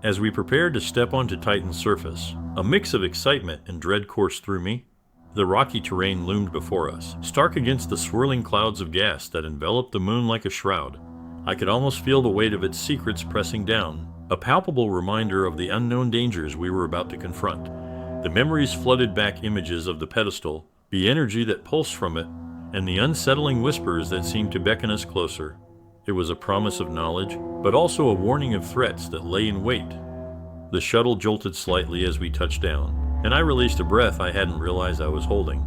As we prepared to step onto Titan's surface, a mix of excitement and dread coursed through me. The rocky terrain loomed before us, stark against the swirling clouds of gas that enveloped the moon like a shroud. I could almost feel the weight of its secrets pressing down, a palpable reminder of the unknown dangers we were about to confront. The memories flooded back images of the pedestal, the energy that pulsed from it, and the unsettling whispers that seemed to beckon us closer. It was a promise of knowledge, but also a warning of threats that lay in wait. The shuttle jolted slightly as we touched down, and I released a breath I hadn't realized I was holding.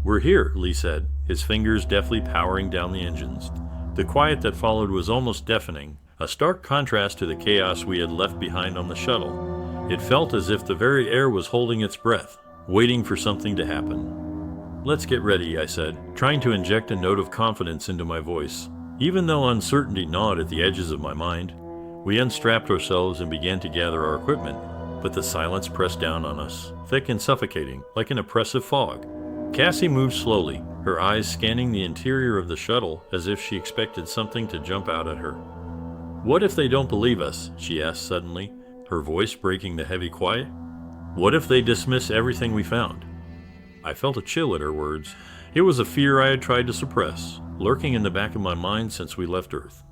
"We're here," Lee said, his fingers deftly powering down the engines. The quiet that followed was almost deafening, a stark contrast to the chaos we had left behind on the shuttle. It felt as if the very air was holding its breath, waiting for something to happen. "Let's get ready," I said, trying to inject a note of confidence into my voice. Even though uncertainty gnawed at the edges of my mind, we unstrapped ourselves and began to gather our equipment, but the silence pressed down on us, thick and suffocating, like an oppressive fog. Cassie moved slowly, her eyes scanning the interior of the shuttle as if she expected something to jump out at her. "What if they don't believe us?" she asked suddenly, her voice breaking the heavy quiet. "What if they dismiss everything we found?" I felt a chill at her words. It was a fear I had tried to suppress, lurking in the back of my mind since we left Earth.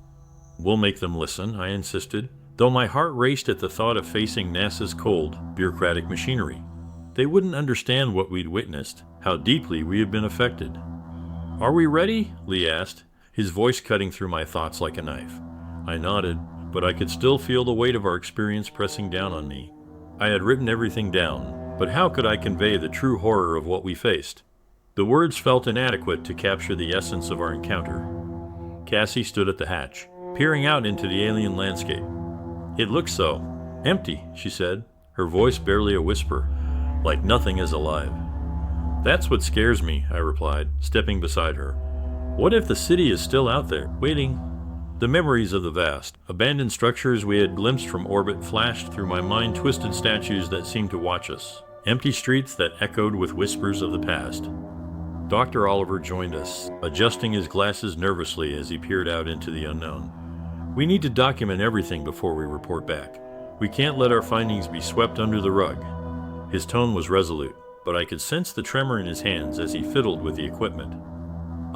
"We'll make them listen," I insisted, though my heart raced at the thought of facing NASA's cold, bureaucratic machinery. They wouldn't understand what we'd witnessed, how deeply we had been affected. "Are we ready?" Lee asked, his voice cutting through my thoughts like a knife. I nodded, but I could still feel the weight of our experience pressing down on me. I had written everything down, but how could I convey the true horror of what we faced? The words felt inadequate to capture the essence of our encounter. Cassie stood at the hatch, peering out into the alien landscape. "It looks so empty," she said, her voice barely a whisper, "like nothing is alive." "That's what scares me," I replied, stepping beside her. "What if the city is still out there, waiting?" The memories of the vast, abandoned structures we had glimpsed from orbit flashed through my mind, twisted statues that seemed to watch us, empty streets that echoed with whispers of the past. Dr. Oliver joined us, adjusting his glasses nervously as he peered out into the unknown. "We need to document everything before we report back. We can't let our findings be swept under the rug." His tone was resolute, but I could sense the tremor in his hands as he fiddled with the equipment.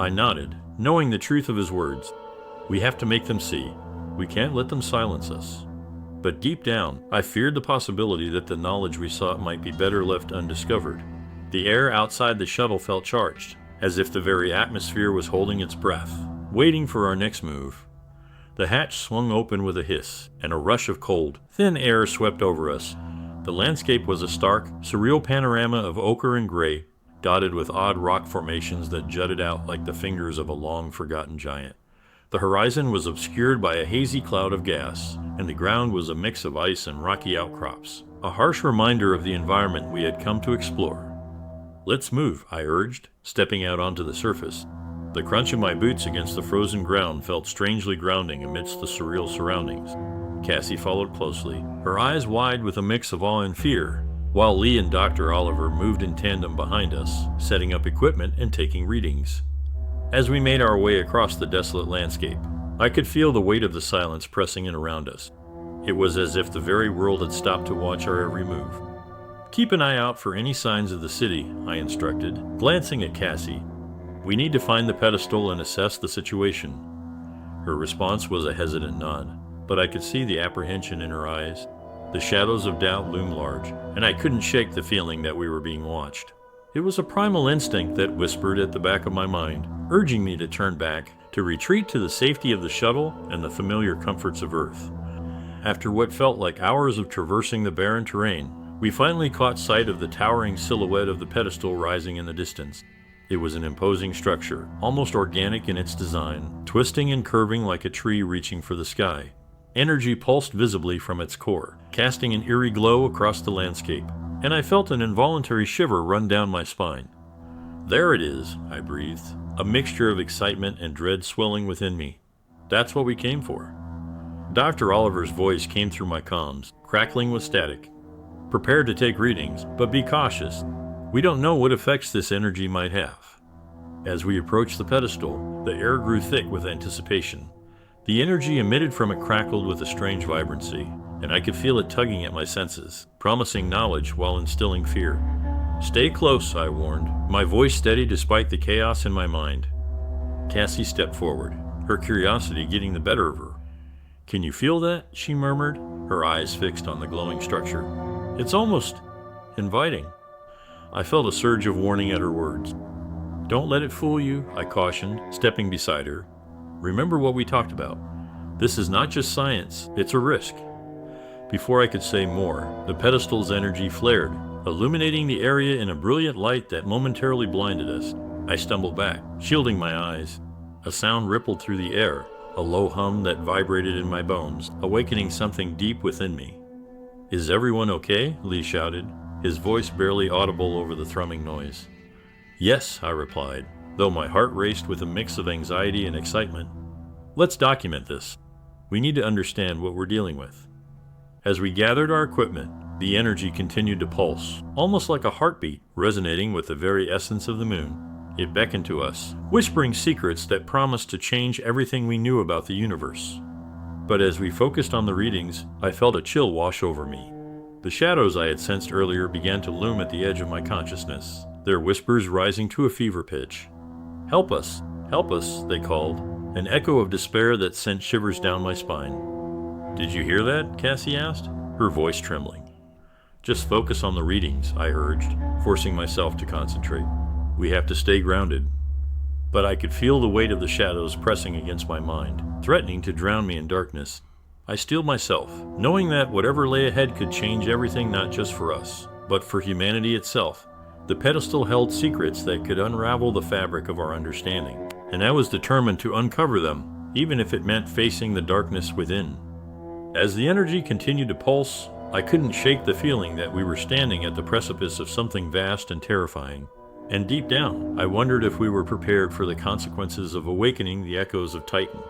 I nodded, knowing the truth of his words. We have to make them see. We can't let them silence us. But deep down, I feared the possibility that the knowledge we sought might be better left undiscovered. The air outside the shuttle felt charged, as if the very atmosphere was holding its breath, waiting for our next move. The hatch swung open with a hiss, and a rush of cold, thin air swept over us. The landscape was a stark, surreal panorama of ochre and gray, dotted with odd rock formations that jutted out like the fingers of a long-forgotten giant. The horizon was obscured by a hazy cloud of gas, and the ground was a mix of ice and rocky outcrops, a harsh reminder of the environment we had come to explore. "Let's move," I urged, stepping out onto the surface. The crunch of my boots against the frozen ground felt strangely grounding amidst the surreal surroundings. Cassie followed closely, her eyes wide with a mix of awe and fear, while Lee and Dr. Oliver moved in tandem behind us, setting up equipment and taking readings. As we made our way across the desolate landscape, I could feel the weight of the silence pressing in around us. It was as if the very world had stopped to watch our every move. "Keep an eye out for any signs of the city," I instructed, glancing at Cassie. "We need to find the pedestal and assess the situation." Her response was a hesitant nod, but I could see the apprehension in her eyes. The shadows of doubt loomed large, and I couldn't shake the feeling that we were being watched. It was a primal instinct that whispered at the back of my mind, urging me to turn back, to retreat to the safety of the shuttle and the familiar comforts of Earth. After what felt like hours of traversing the barren terrain, we finally caught sight of the towering silhouette of the pedestal rising in the distance. It was an imposing structure, almost organic in its design, twisting and curving like a tree reaching for the sky. Energy pulsed visibly from its core, casting an eerie glow across the landscape, and I felt an involuntary shiver run down my spine. "There it is," I breathed, a mixture of excitement and dread swelling within me. "That's what we came for." Dr. Oliver's voice came through my comms, crackling with static. "Prepare to take readings, but be cautious. We don't know what effects this energy might have." As we approached the pedestal, the air grew thick with anticipation. The energy emitted from it crackled with a strange vibrancy, and I could feel it tugging at my senses, promising knowledge while instilling fear. "Stay close," I warned, my voice steady despite the chaos in my mind. Cassie stepped forward, her curiosity getting the better of her. "Can you feel that?" she murmured, her eyes fixed on the glowing structure. "It's almost inviting." I felt a surge of warning at her words. "Don't let it fool you," I cautioned, stepping beside her. "Remember what we talked about. This is not just science, it's a risk." Before I could say more, the pedestal's energy flared, illuminating the area in a brilliant light that momentarily blinded us. I stumbled back, shielding my eyes. A sound rippled through the air, a low hum that vibrated in my bones, awakening something deep within me. "Is everyone okay?" Lee shouted, his voice barely audible over the thrumming noise. "Yes," I replied, though my heart raced with a mix of anxiety and excitement. "Let's document this. We need to understand what we're dealing with." As we gathered our equipment, the energy continued to pulse, almost like a heartbeat, resonating with the very essence of the moon. It beckoned to us, whispering secrets that promised to change everything we knew about the universe. But as we focused on the readings, I felt a chill wash over me. The shadows I had sensed earlier began to loom at the edge of my consciousness, their whispers rising to a fever pitch. Help us, they called, an echo of despair that sent shivers down my spine. "Did you hear that?" Cassie asked, her voice trembling. "Just focus on the readings," I urged, forcing myself to concentrate. "We have to stay grounded." But I could feel the weight of the shadows pressing against my mind, threatening to drown me in darkness. I steeled myself, knowing that whatever lay ahead could change everything not just for us, but for humanity itself. The pedestal held secrets that could unravel the fabric of our understanding, and I was determined to uncover them, even if it meant facing the darkness within. As the energy continued to pulse, I couldn't shake the feeling that we were standing at the precipice of something vast and terrifying. And deep down, I wondered if we were prepared for the consequences of awakening the echoes of Titan.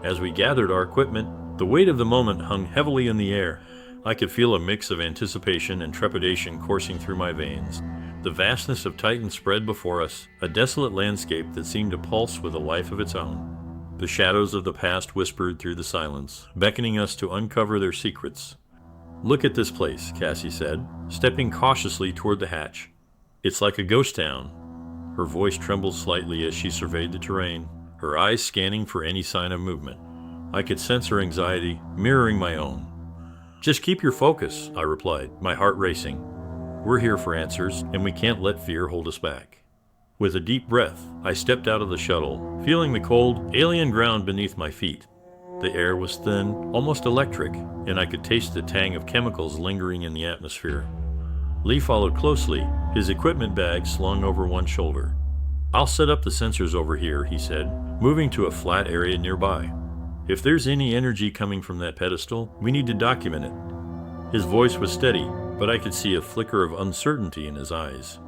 As we gathered our equipment, the weight of the moment hung heavily in the air. I could feel a mix of anticipation and trepidation coursing through my veins. The vastness of Titan spread before us, a desolate landscape that seemed to pulse with a life of its own. The shadows of the past whispered through the silence, beckoning us to uncover their secrets. "Look at this place," Cassie said, stepping cautiously toward the hatch. "It's like a ghost town." Her voice trembled slightly as she surveyed the terrain, her eyes scanning for any sign of movement. I could sense her anxiety, mirroring my own. "Just keep your focus," I replied, my heart racing. "We're here for answers, and we can't let fear hold us back." With a deep breath, I stepped out of the shuttle, feeling the cold, alien ground beneath my feet. The air was thin, almost electric, and I could taste the tang of chemicals lingering in the atmosphere. Lee followed closely, his equipment bag slung over one shoulder. "I'll set up the sensors over here," he said, moving to a flat area nearby. "If there's any energy coming from that pedestal, we need to document it." His voice was steady, but I could see a flicker of uncertainty in his eyes.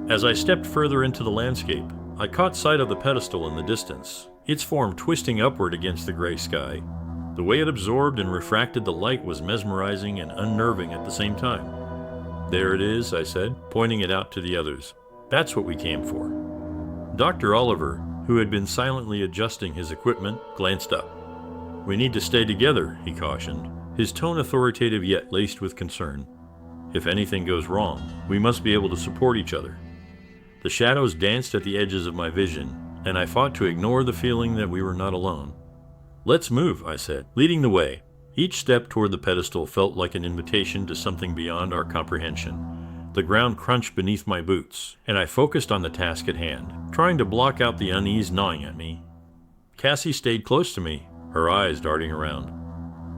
As I stepped further into the landscape, I caught sight of the pedestal in the distance, its form twisting upward against the gray sky. The way it absorbed and refracted the light was mesmerizing and unnerving at the same time. "There it is," I said, pointing it out to the others. "That's what we came for." Dr. Oliver, who had been silently adjusting his equipment, glanced up. "We need to stay together," he cautioned, his tone authoritative yet laced with concern. "If anything goes wrong, we must be able to support each other." The shadows danced at the edges of my vision, and I fought to ignore the feeling that we were not alone. "Let's move," I said, leading the way. Each step toward the pedestal felt like an invitation to something beyond our comprehension. The ground crunched beneath my boots, and I focused on the task at hand, trying to block out the unease gnawing at me. Cassie stayed close to me, her eyes darting around.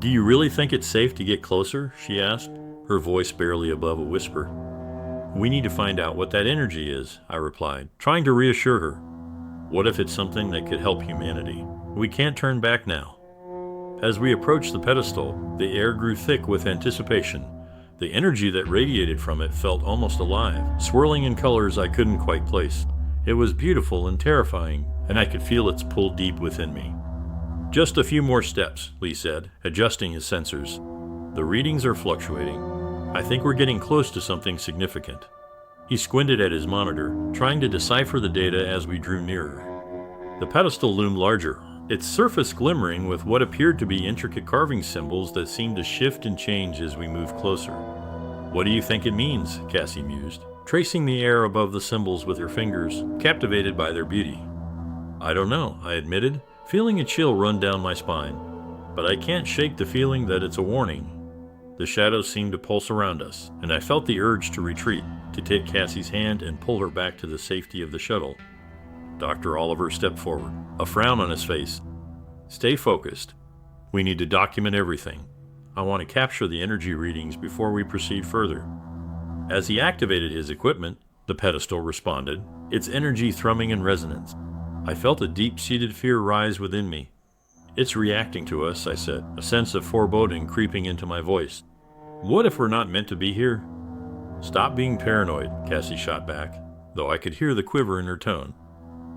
"Do you really think it's safe to get closer?" she asked, her voice barely above a whisper. "We need to find out what that energy is," I replied, trying to reassure her. "What if it's something that could help humanity? We can't turn back now." As we approached the pedestal, the air grew thick with anticipation. The energy that radiated from it felt almost alive, swirling in colors I couldn't quite place. It was beautiful and terrifying, and I could feel its pull deep within me. "Just a few more steps," Lee said, adjusting his sensors. "The readings are fluctuating. I think we're getting close to something significant." He squinted at his monitor, trying to decipher the data as we drew nearer. The pedestal loomed larger, its surface glimmering with what appeared to be intricate carving symbols that seemed to shift and change as we moved closer. "What do you think it means?" Cassie mused, tracing the air above the symbols with her fingers, captivated by their beauty. "I don't know," I admitted, feeling a chill run down my spine. "But I can't shake the feeling that it's a warning." The shadows seemed to pulse around us, and I felt the urge to retreat, to take Cassie's hand and pull her back to the safety of the shuttle. Dr. Oliver stepped forward, a frown on his face. "Stay focused. We need to document everything. I want to capture the energy readings before we proceed further." As he activated his equipment, the pedestal responded, its energy thrumming in resonance. I felt a deep-seated fear rise within me. "It's reacting to us," I said, a sense of foreboding creeping into my voice. "What if we're not meant to be here?" "Stop being paranoid," Cassie shot back, though I could hear the quiver in her tone.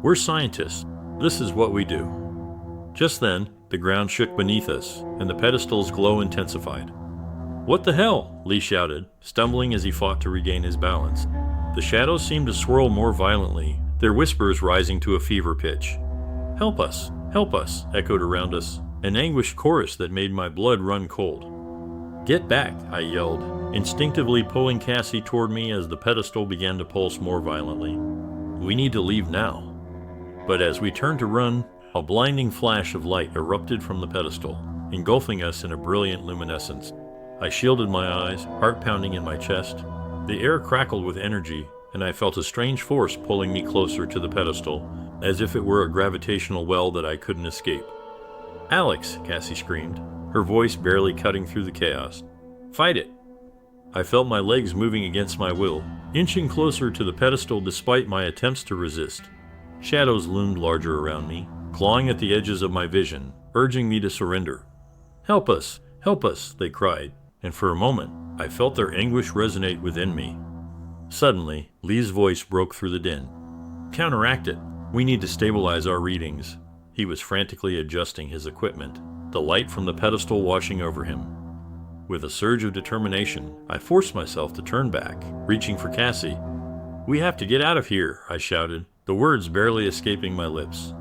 "We're scientists. This is what we do." Just then, the ground shook beneath us, and the pedestal's glow intensified. "What the hell?" Lee shouted, stumbling as he fought to regain his balance. The shadows seemed to swirl more violently, their whispers rising to a fever pitch. "Help us! Help us!" echoed around us, an anguished chorus that made my blood run cold. "Get back!" I yelled, instinctively pulling Cassie toward me as the pedestal began to pulse more violently. "We need to leave now." But as we turned to run, a blinding flash of light erupted from the pedestal, engulfing us in a brilliant luminescence. I shielded my eyes, heart pounding in my chest. The air crackled with energy, and I felt a strange force pulling me closer to the pedestal, as if it were a gravitational well that I couldn't escape. "Alex!" Cassie screamed, her voice barely cutting through the chaos. "Fight it!" I felt my legs moving against my will, inching closer to the pedestal despite my attempts to resist. Shadows loomed larger around me, clawing at the edges of my vision, urging me to surrender. "Help us! Help us!" they cried, and for a moment, I felt their anguish resonate within me. Suddenly, Lee's voice broke through the din. "Counteract it! We need to stabilize our readings." He was frantically adjusting his equipment, the light from the pedestal washing over him. With a surge of determination, I forced myself to turn back, reaching for Cassie. "We have to get out of here," I shouted, the words barely escaping my lips.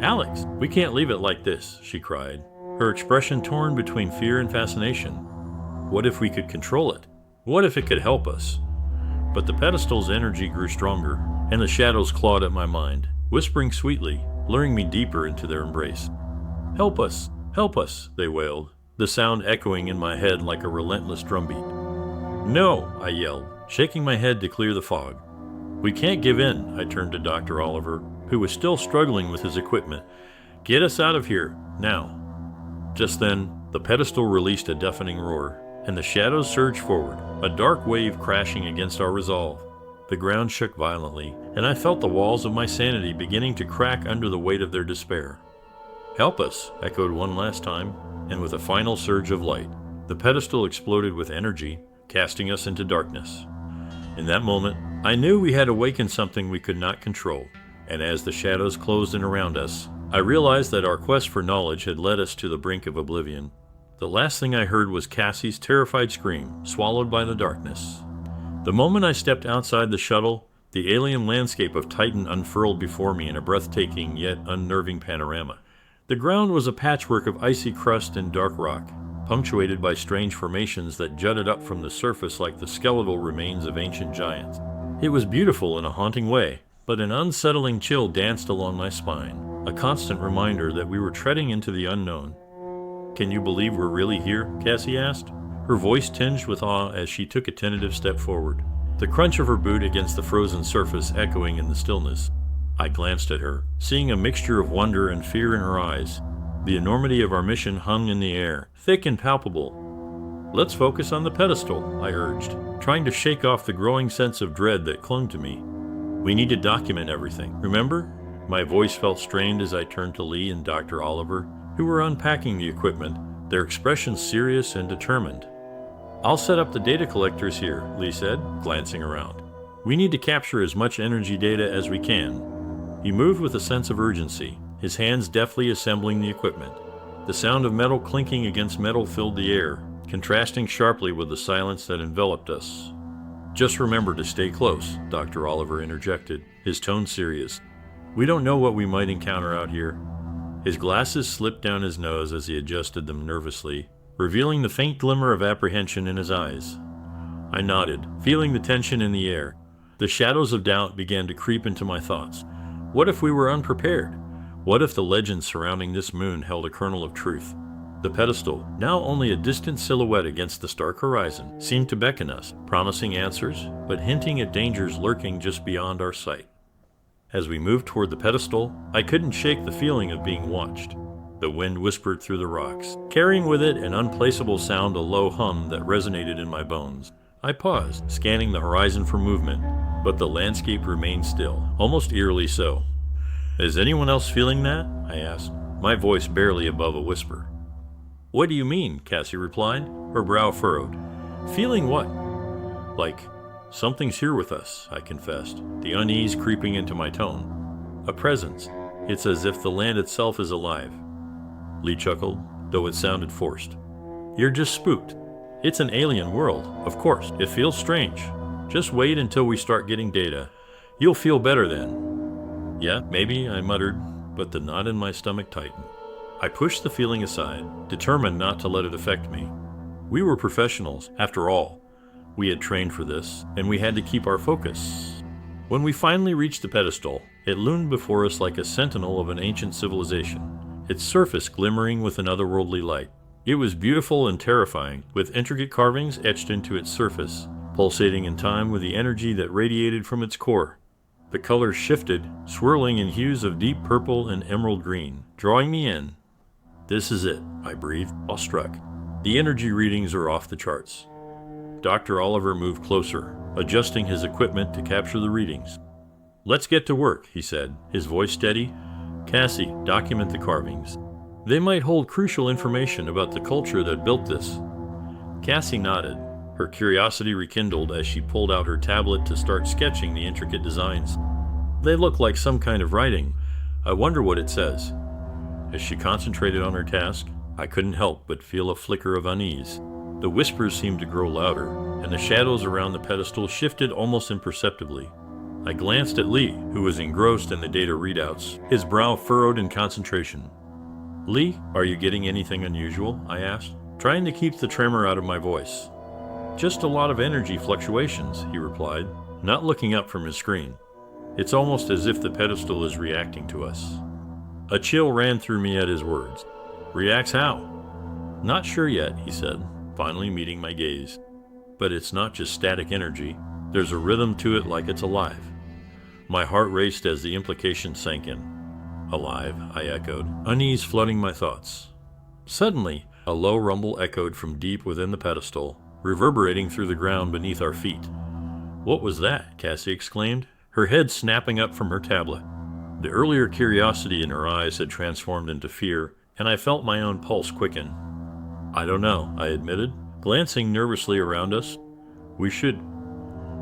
"Alex, we can't leave it like this," she cried, her expression torn between fear and fascination. "What if we could control it? What if it could help us?" But the pedestal's energy grew stronger, and the shadows clawed at my mind, whispering sweetly, luring me deeper into their embrace. "Help us! Help us!" they wailed, the sound echoing in my head like a relentless drumbeat. "No!" I yelled, shaking my head to clear the fog. "We can't give in," I turned to Dr. Oliver, who was still struggling with his equipment. "Get us out of here, now." Just then, the pedestal released a deafening roar, and the shadows surged forward, a dark wave crashing against our resolve. The ground shook violently, and I felt the walls of my sanity beginning to crack under the weight of their despair. "Help us!" echoed one last time, and with a final surge of light, the pedestal exploded with energy, casting us into darkness. In that moment, I knew we had awakened something we could not control, and as the shadows closed in around us, I realized that our quest for knowledge had led us to the brink of oblivion. The last thing I heard was Cassie's terrified scream, swallowed by the darkness. The moment I stepped outside the shuttle, the alien landscape of Titan unfurled before me in a breathtaking yet unnerving panorama. The ground was a patchwork of icy crust and dark rock, punctuated by strange formations that jutted up from the surface like the skeletal remains of ancient giants. It was beautiful in a haunting way, but an unsettling chill danced along my spine, a constant reminder that we were treading into the unknown. "Can you believe we're really here?" Cassie asked, her voice tinged with awe as she took a tentative step forward, the crunch of her boot against the frozen surface echoing in the stillness. I glanced at her, seeing a mixture of wonder and fear in her eyes. The enormity of our mission hung in the air, thick and palpable. "Let's focus on the pedestal," I urged, trying to shake off the growing sense of dread that clung to me. "We need to document everything, remember?" My voice felt strained as I turned to Lee and Dr. Oliver, who were unpacking the equipment, their expressions serious and determined. "I'll set up the data collectors here," Lee said, glancing around. "We need to capture as much energy data as we can." He moved with a sense of urgency, his hands deftly assembling the equipment. The sound of metal clinking against metal filled the air, contrasting sharply with the silence that enveloped us. "Just remember to stay close," Dr. Oliver interjected, his tone serious. "We don't know what we might encounter out here." His glasses slipped down his nose as he adjusted them nervously, revealing the faint glimmer of apprehension in his eyes. I nodded, feeling the tension in the air. The shadows of doubt began to creep into my thoughts. What if we were unprepared? What if the legend surrounding this moon held a kernel of truth? The pedestal, now only a distant silhouette against the stark horizon, seemed to beckon us, promising answers, but hinting at dangers lurking just beyond our sight. As we moved toward the pedestal, I couldn't shake the feeling of being watched. The wind whispered through the rocks, carrying with it an unplaceable sound, a low hum that resonated in my bones. I paused, scanning the horizon for movement, but the landscape remained still, almost eerily so. "Is anyone else feeling that?" I asked, my voice barely above a whisper. "What do you mean?" Cassie replied, her brow furrowed. "Feeling what?" "Like, something's here with us," I confessed, the unease creeping into my tone. "A presence. It's as if the land itself is alive." Lee chuckled, though it sounded forced. "You're just spooked. It's an alien world, of course. It feels strange. Just wait until we start getting data. You'll feel better then." "Yeah, maybe," I muttered, but the knot in my stomach tightened. I pushed the feeling aside, determined not to let it affect me. We were professionals, after all. We had trained for this, and we had to keep our focus. When we finally reached the pedestal, it loomed before us like a sentinel of an ancient civilization, its surface glimmering with an otherworldly light. It was beautiful and terrifying, with intricate carvings etched into its surface, pulsating in time with the energy that radiated from its core. The colors shifted, swirling in hues of deep purple and emerald green, drawing me in. "This is it," I breathed, awestruck. "The energy readings are off the charts." Dr. Oliver moved closer, adjusting his equipment to capture the readings. "Let's get to work," he said, his voice steady. "Cassie, document the carvings. They might hold crucial information about the culture that built this." Cassie nodded, her curiosity rekindled as she pulled out her tablet to start sketching the intricate designs. "They look like some kind of writing. I wonder what it says." As she concentrated on her task, I couldn't help but feel a flicker of unease. The whispers seemed to grow louder, and the shadows around the pedestal shifted almost imperceptibly. I glanced at Lee, who was engrossed in the data readouts, his brow furrowed in concentration. "Lee, are you getting anything unusual?" I asked, trying to keep the tremor out of my voice. "Just a lot of energy fluctuations," he replied, not looking up from his screen. "It's almost as if the pedestal is reacting to us." A chill ran through me at his words. "Reacts how?" "Not sure yet," he said, finally meeting my gaze. "But it's not just static energy. There's a rhythm to it, like it's alive." My heart raced as the implication sank in. "Alive," I echoed, unease flooding my thoughts. Suddenly, a low rumble echoed from deep within the pedestal, reverberating through the ground beneath our feet. "What was that?" Cassie exclaimed, her head snapping up from her tablet. The earlier curiosity in her eyes had transformed into fear, and I felt my own pulse quicken. "I don't know," I admitted, glancing nervously around us. "We should—"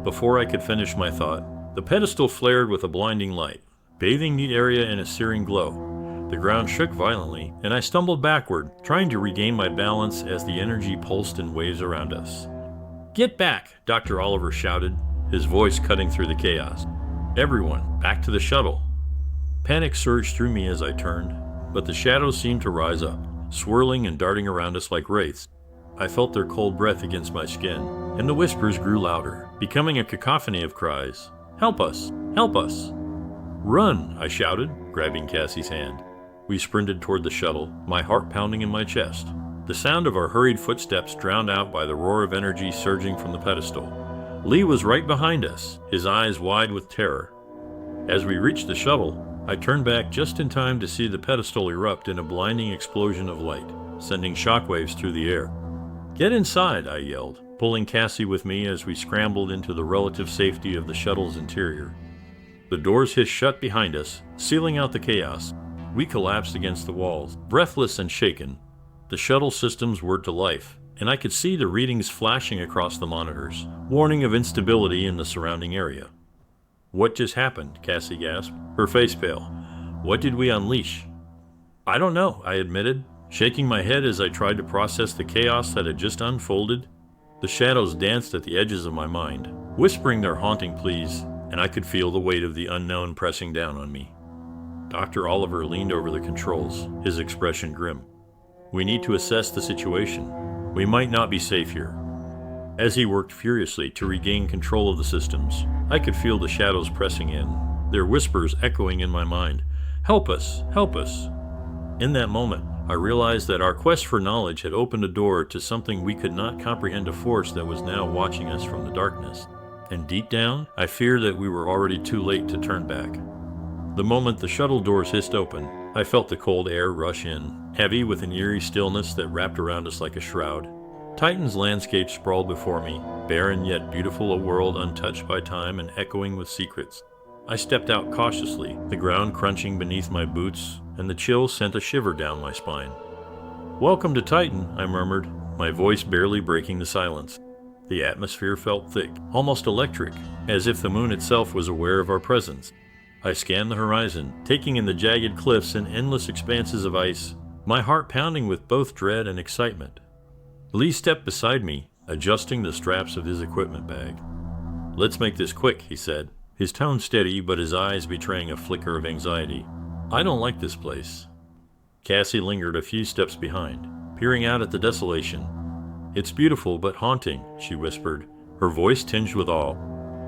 Before I could finish my thought, the pedestal flared with a blinding light, bathing the area in a searing glow. The ground shook violently, and I stumbled backward, trying to regain my balance as the energy pulsed in waves around us. "Get back!" Dr. Oliver shouted, his voice cutting through the chaos. "Everyone, back to the shuttle!" Panic surged through me as I turned, but the shadows seemed to rise up, swirling and darting around us like wraiths. I felt their cold breath against my skin, and the whispers grew louder, becoming a cacophony of cries. "Help us! Help us!" "Run!" I shouted, grabbing Cassie's hand. We sprinted toward the shuttle, my heart pounding in my chest. The sound of our hurried footsteps drowned out by the roar of energy surging from the pedestal. Lee was right behind us, his eyes wide with terror. As we reached the shuttle, I turned back just in time to see the pedestal erupt in a blinding explosion of light, sending shockwaves through the air. "Get inside!" I yelled, pulling Cassie with me as we scrambled into the relative safety of the shuttle's interior. The doors hissed shut behind us, sealing out the chaos. We collapsed against the walls, breathless and shaken. The shuttle systems were to life, and I could see the readings flashing across the monitors, warning of instability in the surrounding area. "What just happened?" Cassie gasped, her face pale. "What did we unleash?" "I don't know," I admitted, shaking my head as I tried to process the chaos that had just unfolded. The shadows danced at the edges of my mind, whispering their haunting pleas, and I could feel the weight of the unknown pressing down on me. Dr. Oliver leaned over the controls, his expression grim. We need to assess the situation. We might not be safe here. As he worked furiously to regain control of the systems, I could feel the shadows pressing in, their whispers echoing in my mind. Help us! Help us! In that moment, I realized that our quest for knowledge had opened a door to something we could not comprehend, a force that was now watching us from the darkness. And deep down, I feared that we were already too late to turn back. The moment the shuttle doors hissed open, I felt the cold air rush in, heavy with an eerie stillness that wrapped around us like a shroud. Titan's landscape sprawled before me, barren yet beautiful, a world untouched by time and echoing with secrets. I stepped out cautiously, the ground crunching beneath my boots, and the chill sent a shiver down my spine. "Welcome to Titan," I murmured, my voice barely breaking the silence. The atmosphere felt thick, almost electric, as if the moon itself was aware of our presence. I scanned the horizon, taking in the jagged cliffs and endless expanses of ice, my heart pounding with both dread and excitement. Lee stepped beside me, adjusting the straps of his equipment bag. "Let's make this quick," he said, his tone steady but his eyes betraying a flicker of anxiety. "I don't like this place." Cassie lingered a few steps behind, peering out at the desolation. "It's beautiful but haunting," she whispered, her voice tinged with awe.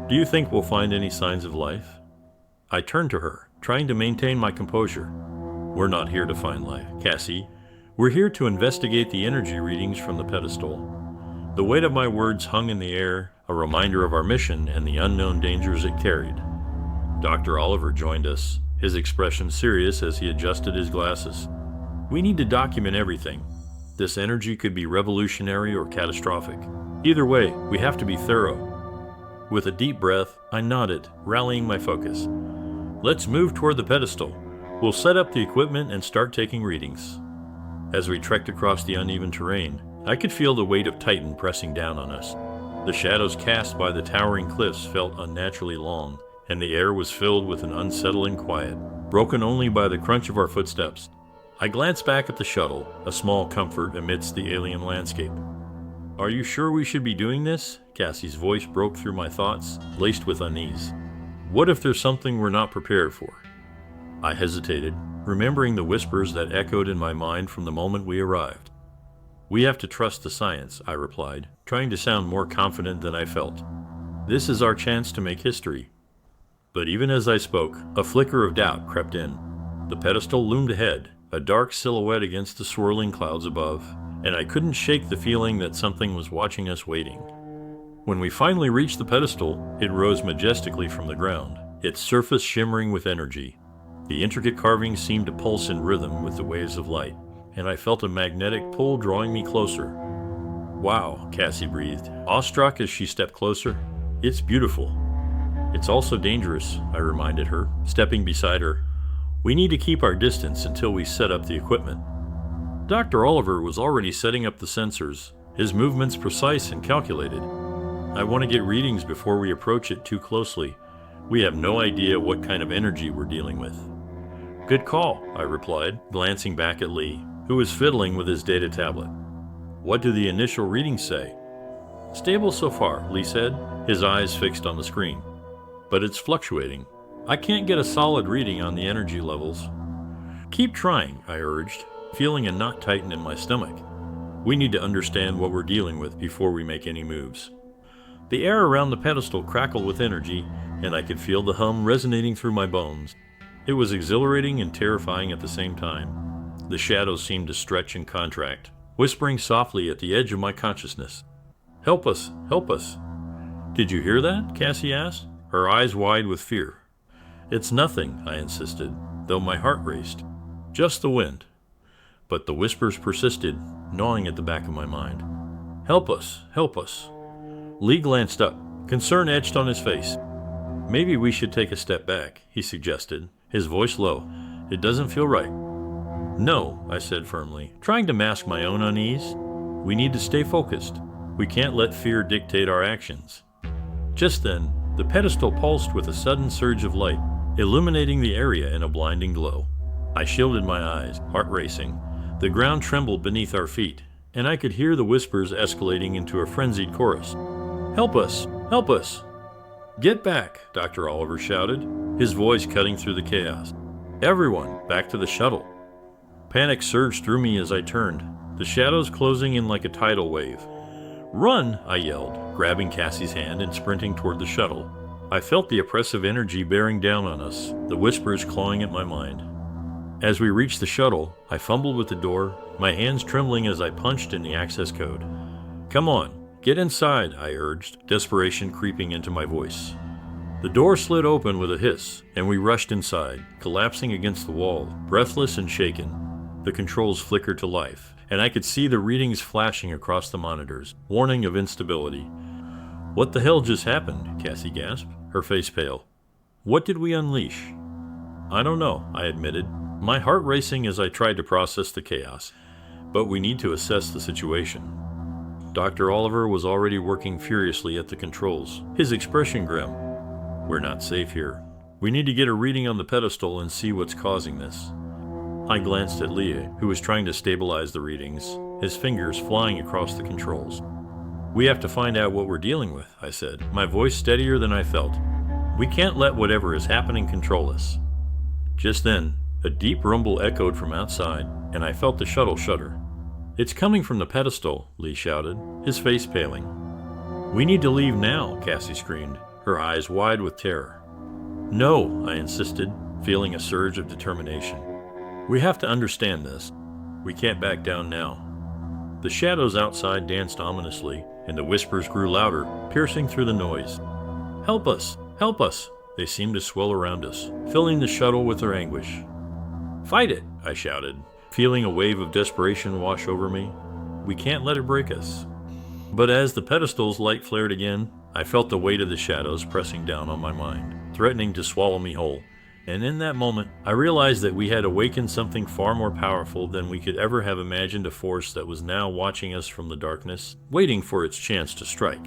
"Do you think we'll find any signs of life?" I turned to her, trying to maintain my composure. "We're not here to find life, Cassie. We're here to investigate the energy readings from the pedestal." The weight of my words hung in the air, a reminder of our mission and the unknown dangers it carried. Dr. Oliver joined us, his expression serious as he adjusted his glasses. "We need to document everything. This energy could be revolutionary or catastrophic. Either way, we have to be thorough." With a deep breath, I nodded, rallying my focus. "Let's move toward the pedestal. We'll set up the equipment and start taking readings." As we trekked across the uneven terrain, I could feel the weight of Titan pressing down on us. The shadows cast by the towering cliffs felt unnaturally long, and the air was filled with an unsettling quiet, broken only by the crunch of our footsteps. I glanced back at the shuttle, a small comfort amidst the alien landscape. "Are you sure we should be doing this?" Cassie's voice broke through my thoughts, laced with unease. "What if there's something we're not prepared for?" I hesitated, remembering the whispers that echoed in my mind from the moment we arrived. "We have to trust the science," I replied, trying to sound more confident than I felt. "This is our chance to make history." But even as I spoke, a flicker of doubt crept in. The pedestal loomed ahead, a dark silhouette against the swirling clouds above, and I couldn't shake the feeling that something was watching us waiting. When we finally reached the pedestal, it rose majestically from the ground, its surface shimmering with energy. The intricate carvings seemed to pulse in rhythm with the waves of light, and I felt a magnetic pull drawing me closer. "Wow," Cassie breathed, awestruck as she stepped closer. "It's beautiful." "It's also dangerous," I reminded her, stepping beside her. "We need to keep our distance until we set up the equipment." Dr. Oliver was already setting up the sensors, his movements precise and calculated. "I want to get readings before we approach it too closely. We have no idea what kind of energy we're dealing with." "Good call," I replied, glancing back at Lee, who was fiddling with his data tablet. "What do the initial readings say?" "Stable so far," Lee said, his eyes fixed on the screen. "But it's fluctuating. I can't get a solid reading on the energy levels." "Keep trying," I urged, feeling a knot tighten in my stomach. "We need to understand what we're dealing with before we make any moves." The air around the pedestal crackled with energy, and I could feel the hum resonating through my bones. It was exhilarating and terrifying at the same time. The shadows seemed to stretch and contract, whispering softly at the edge of my consciousness. "Help us! Help us!" "Did you hear that?" Cassie asked, her eyes wide with fear. "It's nothing," I insisted, though my heart raced. "Just the wind." But the whispers persisted, gnawing at the back of my mind. "Help us! Help us!" Lee glanced up, concern etched on his face. "Maybe we should take a step back," he suggested, his voice low. "It doesn't feel right." "No," I said firmly, trying to mask my own unease. "We need to stay focused. We can't let fear dictate our actions." Just then, the pedestal pulsed with a sudden surge of light, illuminating the area in a blinding glow. I shielded my eyes, heart racing. The ground trembled beneath our feet, and I could hear the whispers escalating into a frenzied chorus. "Help us! Help us!" "Get back!" Dr. Oliver shouted, his voice cutting through the chaos. Everyone, back to the shuttle. Panic surged through me as I turned, the shadows closing in like a tidal wave. Run, I yelled, grabbing Cassie's hand and sprinting toward the shuttle. I felt the oppressive energy bearing down on us, the whispers clawing at my mind. As we reached the shuttle, I fumbled with the door, my hands trembling as I punched in the access code. Come on, get inside, I urged, desperation creeping into my voice. The door slid open with a hiss, and we rushed inside, collapsing against the wall, breathless and shaken. The controls flickered to life, and I could see the readings flashing across the monitors, warning of instability. What the hell just happened? Cassie gasped, her face pale. What did we unleash? I don't know, I admitted, my heart racing as I tried to process the chaos. But we need to assess the situation. Dr. Oliver was already working furiously at the controls, his expression grim. We're not safe here. We need to get a reading on the pedestal and see what's causing this. I glanced at Leah, who was trying to stabilize the readings, his fingers flying across the controls. We have to find out what we're dealing with, I said, my voice steadier than I felt. We can't let whatever is happening control us. Just then, a deep rumble echoed from outside, and I felt the shuttle shudder. It's coming from the pedestal, Lee shouted, his face paling. We need to leave now, Cassie screamed, her eyes wide with terror. No, I insisted, feeling a surge of determination. We have to understand this. We can't back down now. The shadows outside danced ominously, and the whispers grew louder, piercing through the noise. Help us! Help us! They seemed to swell around us, filling the shuttle with their anguish. Fight it! I shouted, feeling a wave of desperation wash over me. We can't let it break us. But as the pedestal's light flared again, I felt the weight of the shadows pressing down on my mind, threatening to swallow me whole. And in that moment, I realized that we had awakened something far more powerful than we could ever have imagined, a force that was now watching us from the darkness, waiting for its chance to strike.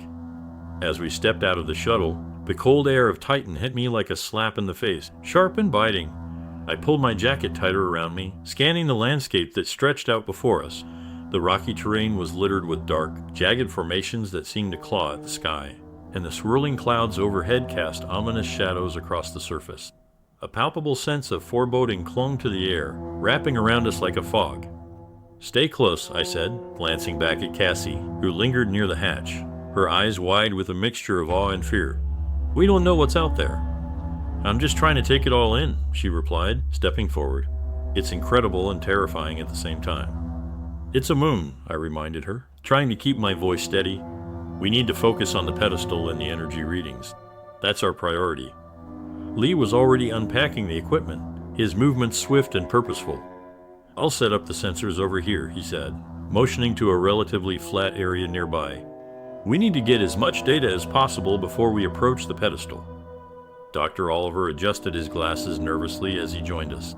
As we stepped out of the shuttle, the cold air of Titan hit me like a slap in the face, sharp and biting. I pulled my jacket tighter around me, scanning the landscape that stretched out before us. The rocky terrain was littered with dark, jagged formations that seemed to claw at the sky, and the swirling clouds overhead cast ominous shadows across the surface. A palpable sense of foreboding clung to the air, wrapping around us like a fog. Stay close, I said, glancing back at Cassie, who lingered near the hatch, her eyes wide with a mixture of awe and fear. We don't know what's out there. I'm just trying to take it all in, she replied, stepping forward. It's incredible and terrifying at the same time. It's a moon, I reminded her, trying to keep my voice steady. We need to focus on the pedestal and the energy readings. That's our priority. Lee was already unpacking the equipment, his movements swift and purposeful. I'll set up the sensors over here, he said, motioning to a relatively flat area nearby. We need to get as much data as possible before we approach the pedestal. Dr. Oliver adjusted his glasses nervously as he joined us.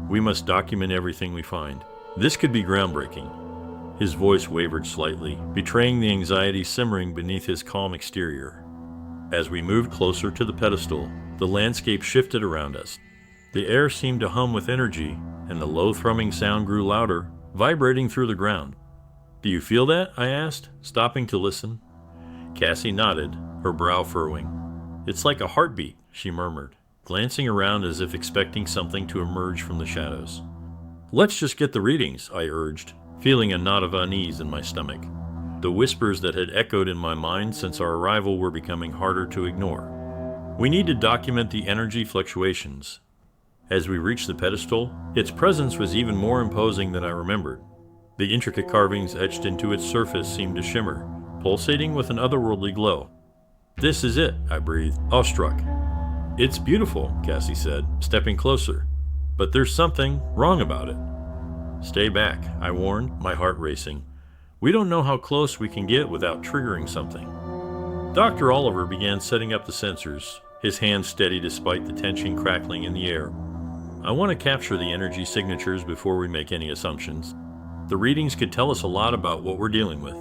We must document everything we find. This could be groundbreaking. His voice wavered slightly, betraying the anxiety simmering beneath his calm exterior. As we moved closer to the pedestal, the landscape shifted around us. The air seemed to hum with energy, and the low thrumming sound grew louder, vibrating through the ground. Do you feel that? I asked, stopping to listen. Cassie nodded, her brow furrowing. It's like a heartbeat, she murmured, glancing around as if expecting something to emerge from the shadows. Let's just get the readings, I urged, feeling a knot of unease in my stomach. The whispers that had echoed in my mind since our arrival were becoming harder to ignore. We need to document the energy fluctuations. As we reached the pedestal, its presence was even more imposing than I remembered. The intricate carvings etched into its surface seemed to shimmer, pulsating with an otherworldly glow. This is it, I breathed, awestruck. It's beautiful, Cassie said, stepping closer. But there's something wrong about it. Stay back, I warned, my heart racing. We don't know how close we can get without triggering something. Dr. Oliver began setting up the sensors, his hands steady despite the tension crackling in the air. I want to capture the energy signatures before we make any assumptions. The readings could tell us a lot about what we're dealing with.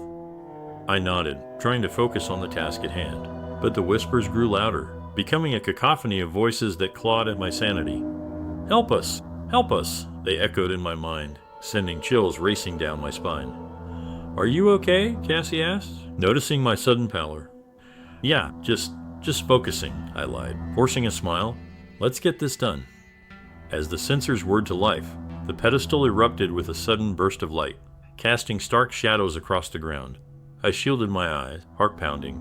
I nodded, trying to focus on the task at hand, but the whispers grew louder, becoming a cacophony of voices that clawed at my sanity. Help us! Help us! They echoed in my mind, sending chills racing down my spine. Are you okay? Cassie asked, noticing my sudden pallor. Yeah, just focusing, I lied, forcing a smile. Let's get this done. As the sensors whirred to life, the pedestal erupted with a sudden burst of light, casting stark shadows across the ground. I shielded my eyes, heart pounding.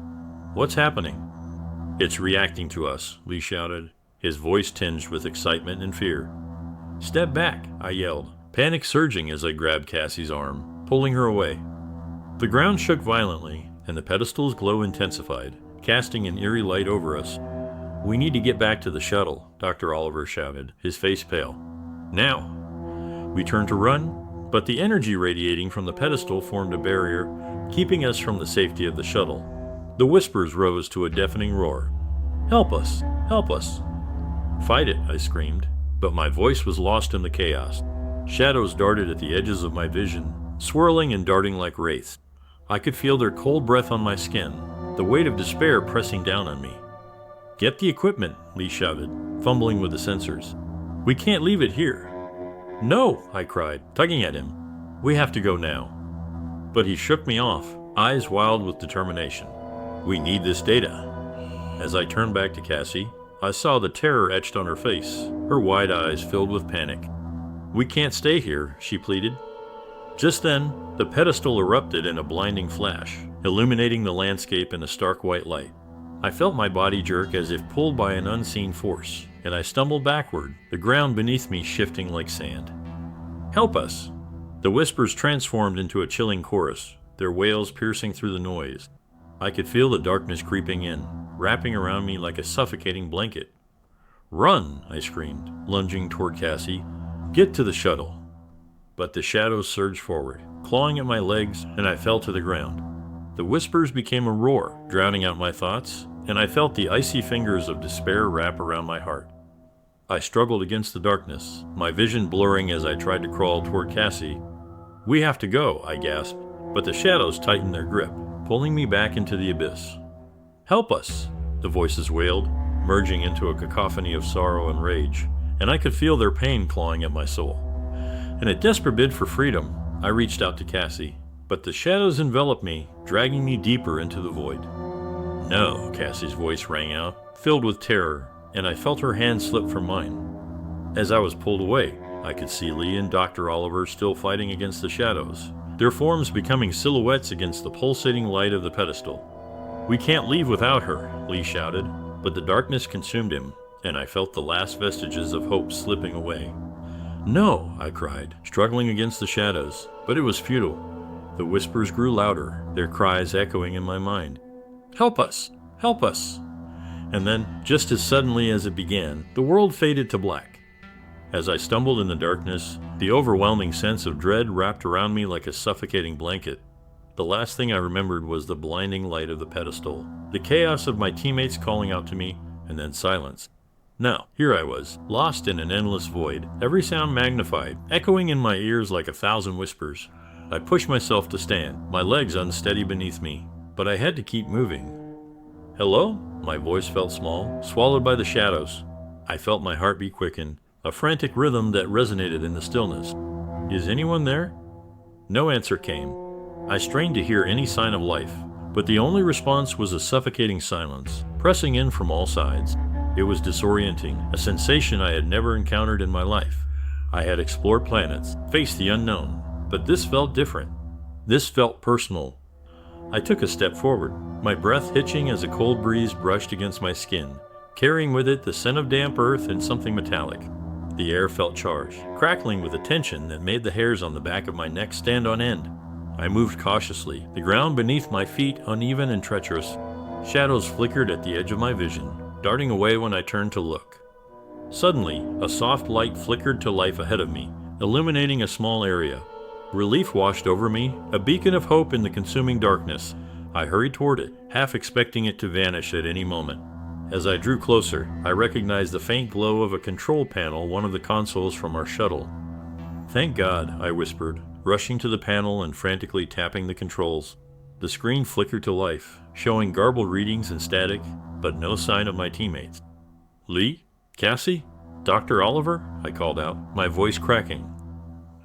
What's happening? It's reacting to us, Lee shouted, his voice tinged with excitement and fear. Step back, I yelled, panic surging as I grabbed Cassie's arm, pulling her away. The ground shook violently, and the pedestal's glow intensified, casting an eerie light over us. We need to get back to the shuttle, Dr. Oliver shouted, his face pale. Now! We turned to run, but the energy radiating from the pedestal formed a barrier, keeping us from the safety of the shuttle. The whispers rose to a deafening roar. Help us! Help us! Fight it, I screamed, but my voice was lost in the chaos. Shadows darted at the edges of my vision, swirling and darting like wraiths. I could feel their cold breath on my skin, the weight of despair pressing down on me. Get the equipment, Lee shouted, fumbling with the sensors. We can't leave it here. No, I cried, tugging at him. We have to go now. But he shook me off, eyes wild with determination. We need this data. As I turned back to Cassie, I saw the terror etched on her face, her wide eyes filled with panic. We can't stay here, she pleaded. Just then, the pedestal erupted in a blinding flash, illuminating the landscape in a stark white light. I felt my body jerk as if pulled by an unseen force, and I stumbled backward, the ground beneath me shifting like sand. Help us! The whispers transformed into a chilling chorus, their wails piercing through the noise. I could feel the darkness creeping in, wrapping around me like a suffocating blanket. Run! I screamed, lunging toward Cassie. Get to the shuttle. But the shadows surged forward, clawing at my legs, and I fell to the ground. The whispers became a roar, drowning out my thoughts, and I felt the icy fingers of despair wrap around my heart. I struggled against the darkness, my vision blurring as I tried to crawl toward Cassie. We have to go, I gasped, but the shadows tightened their grip, pulling me back into the abyss. Help us, the voices wailed, merging into a cacophony of sorrow and rage, and I could feel their pain clawing at my soul. In a desperate bid for freedom, I reached out to Cassie, but the shadows enveloped me, dragging me deeper into the void. No, Cassie's voice rang out, filled with terror, and I felt her hand slip from mine. As I was pulled away, I could see Lee and Dr. Oliver still fighting against the shadows, their forms becoming silhouettes against the pulsating light of the pedestal. We can't leave without her, Lee shouted, but the darkness consumed him, and I felt the last vestiges of hope slipping away. No, I cried, struggling against the shadows, but it was futile. The whispers grew louder, their cries echoing in my mind. Help us! Help us! And then, just as suddenly as it began, the world faded to black. As I stumbled in the darkness, the overwhelming sense of dread wrapped around me like a suffocating blanket. The last thing I remembered was the blinding light of the pedestal, the chaos of my teammates calling out to me, and then silence. Now, here I was, lost in an endless void, every sound magnified, echoing in my ears like 1,000 whispers. I pushed myself to stand, my legs unsteady beneath me, but I had to keep moving. Hello? My voice felt small, swallowed by the shadows. I felt my heartbeat quicken, a frantic rhythm that resonated in the stillness. Is anyone there? No answer came. I strained to hear any sign of life, but the only response was a suffocating silence, pressing in from all sides. It was disorienting, a sensation I had never encountered in my life. I had explored planets, faced the unknown, but this felt different. This felt personal. I took a step forward, my breath hitching as a cold breeze brushed against my skin, carrying with it the scent of damp earth and something metallic. The air felt charged, crackling with a tension that made the hairs on the back of my neck stand on end. I moved cautiously, the ground beneath my feet uneven and treacherous. Shadows flickered at the edge of my vision, darting away when I turned to look. Suddenly, a soft light flickered to life ahead of me, illuminating a small area. Relief washed over me, a beacon of hope in the consuming darkness. I hurried toward it, half expecting it to vanish at any moment. As I drew closer, I recognized the faint glow of a control panel, one of the consoles from our shuttle. Thank God, I whispered, rushing to the panel and frantically tapping the controls. The screen flickered to life, showing garbled readings and static, but no sign of my teammates. Lee? Cassie? Dr. Oliver? I called out, my voice cracking.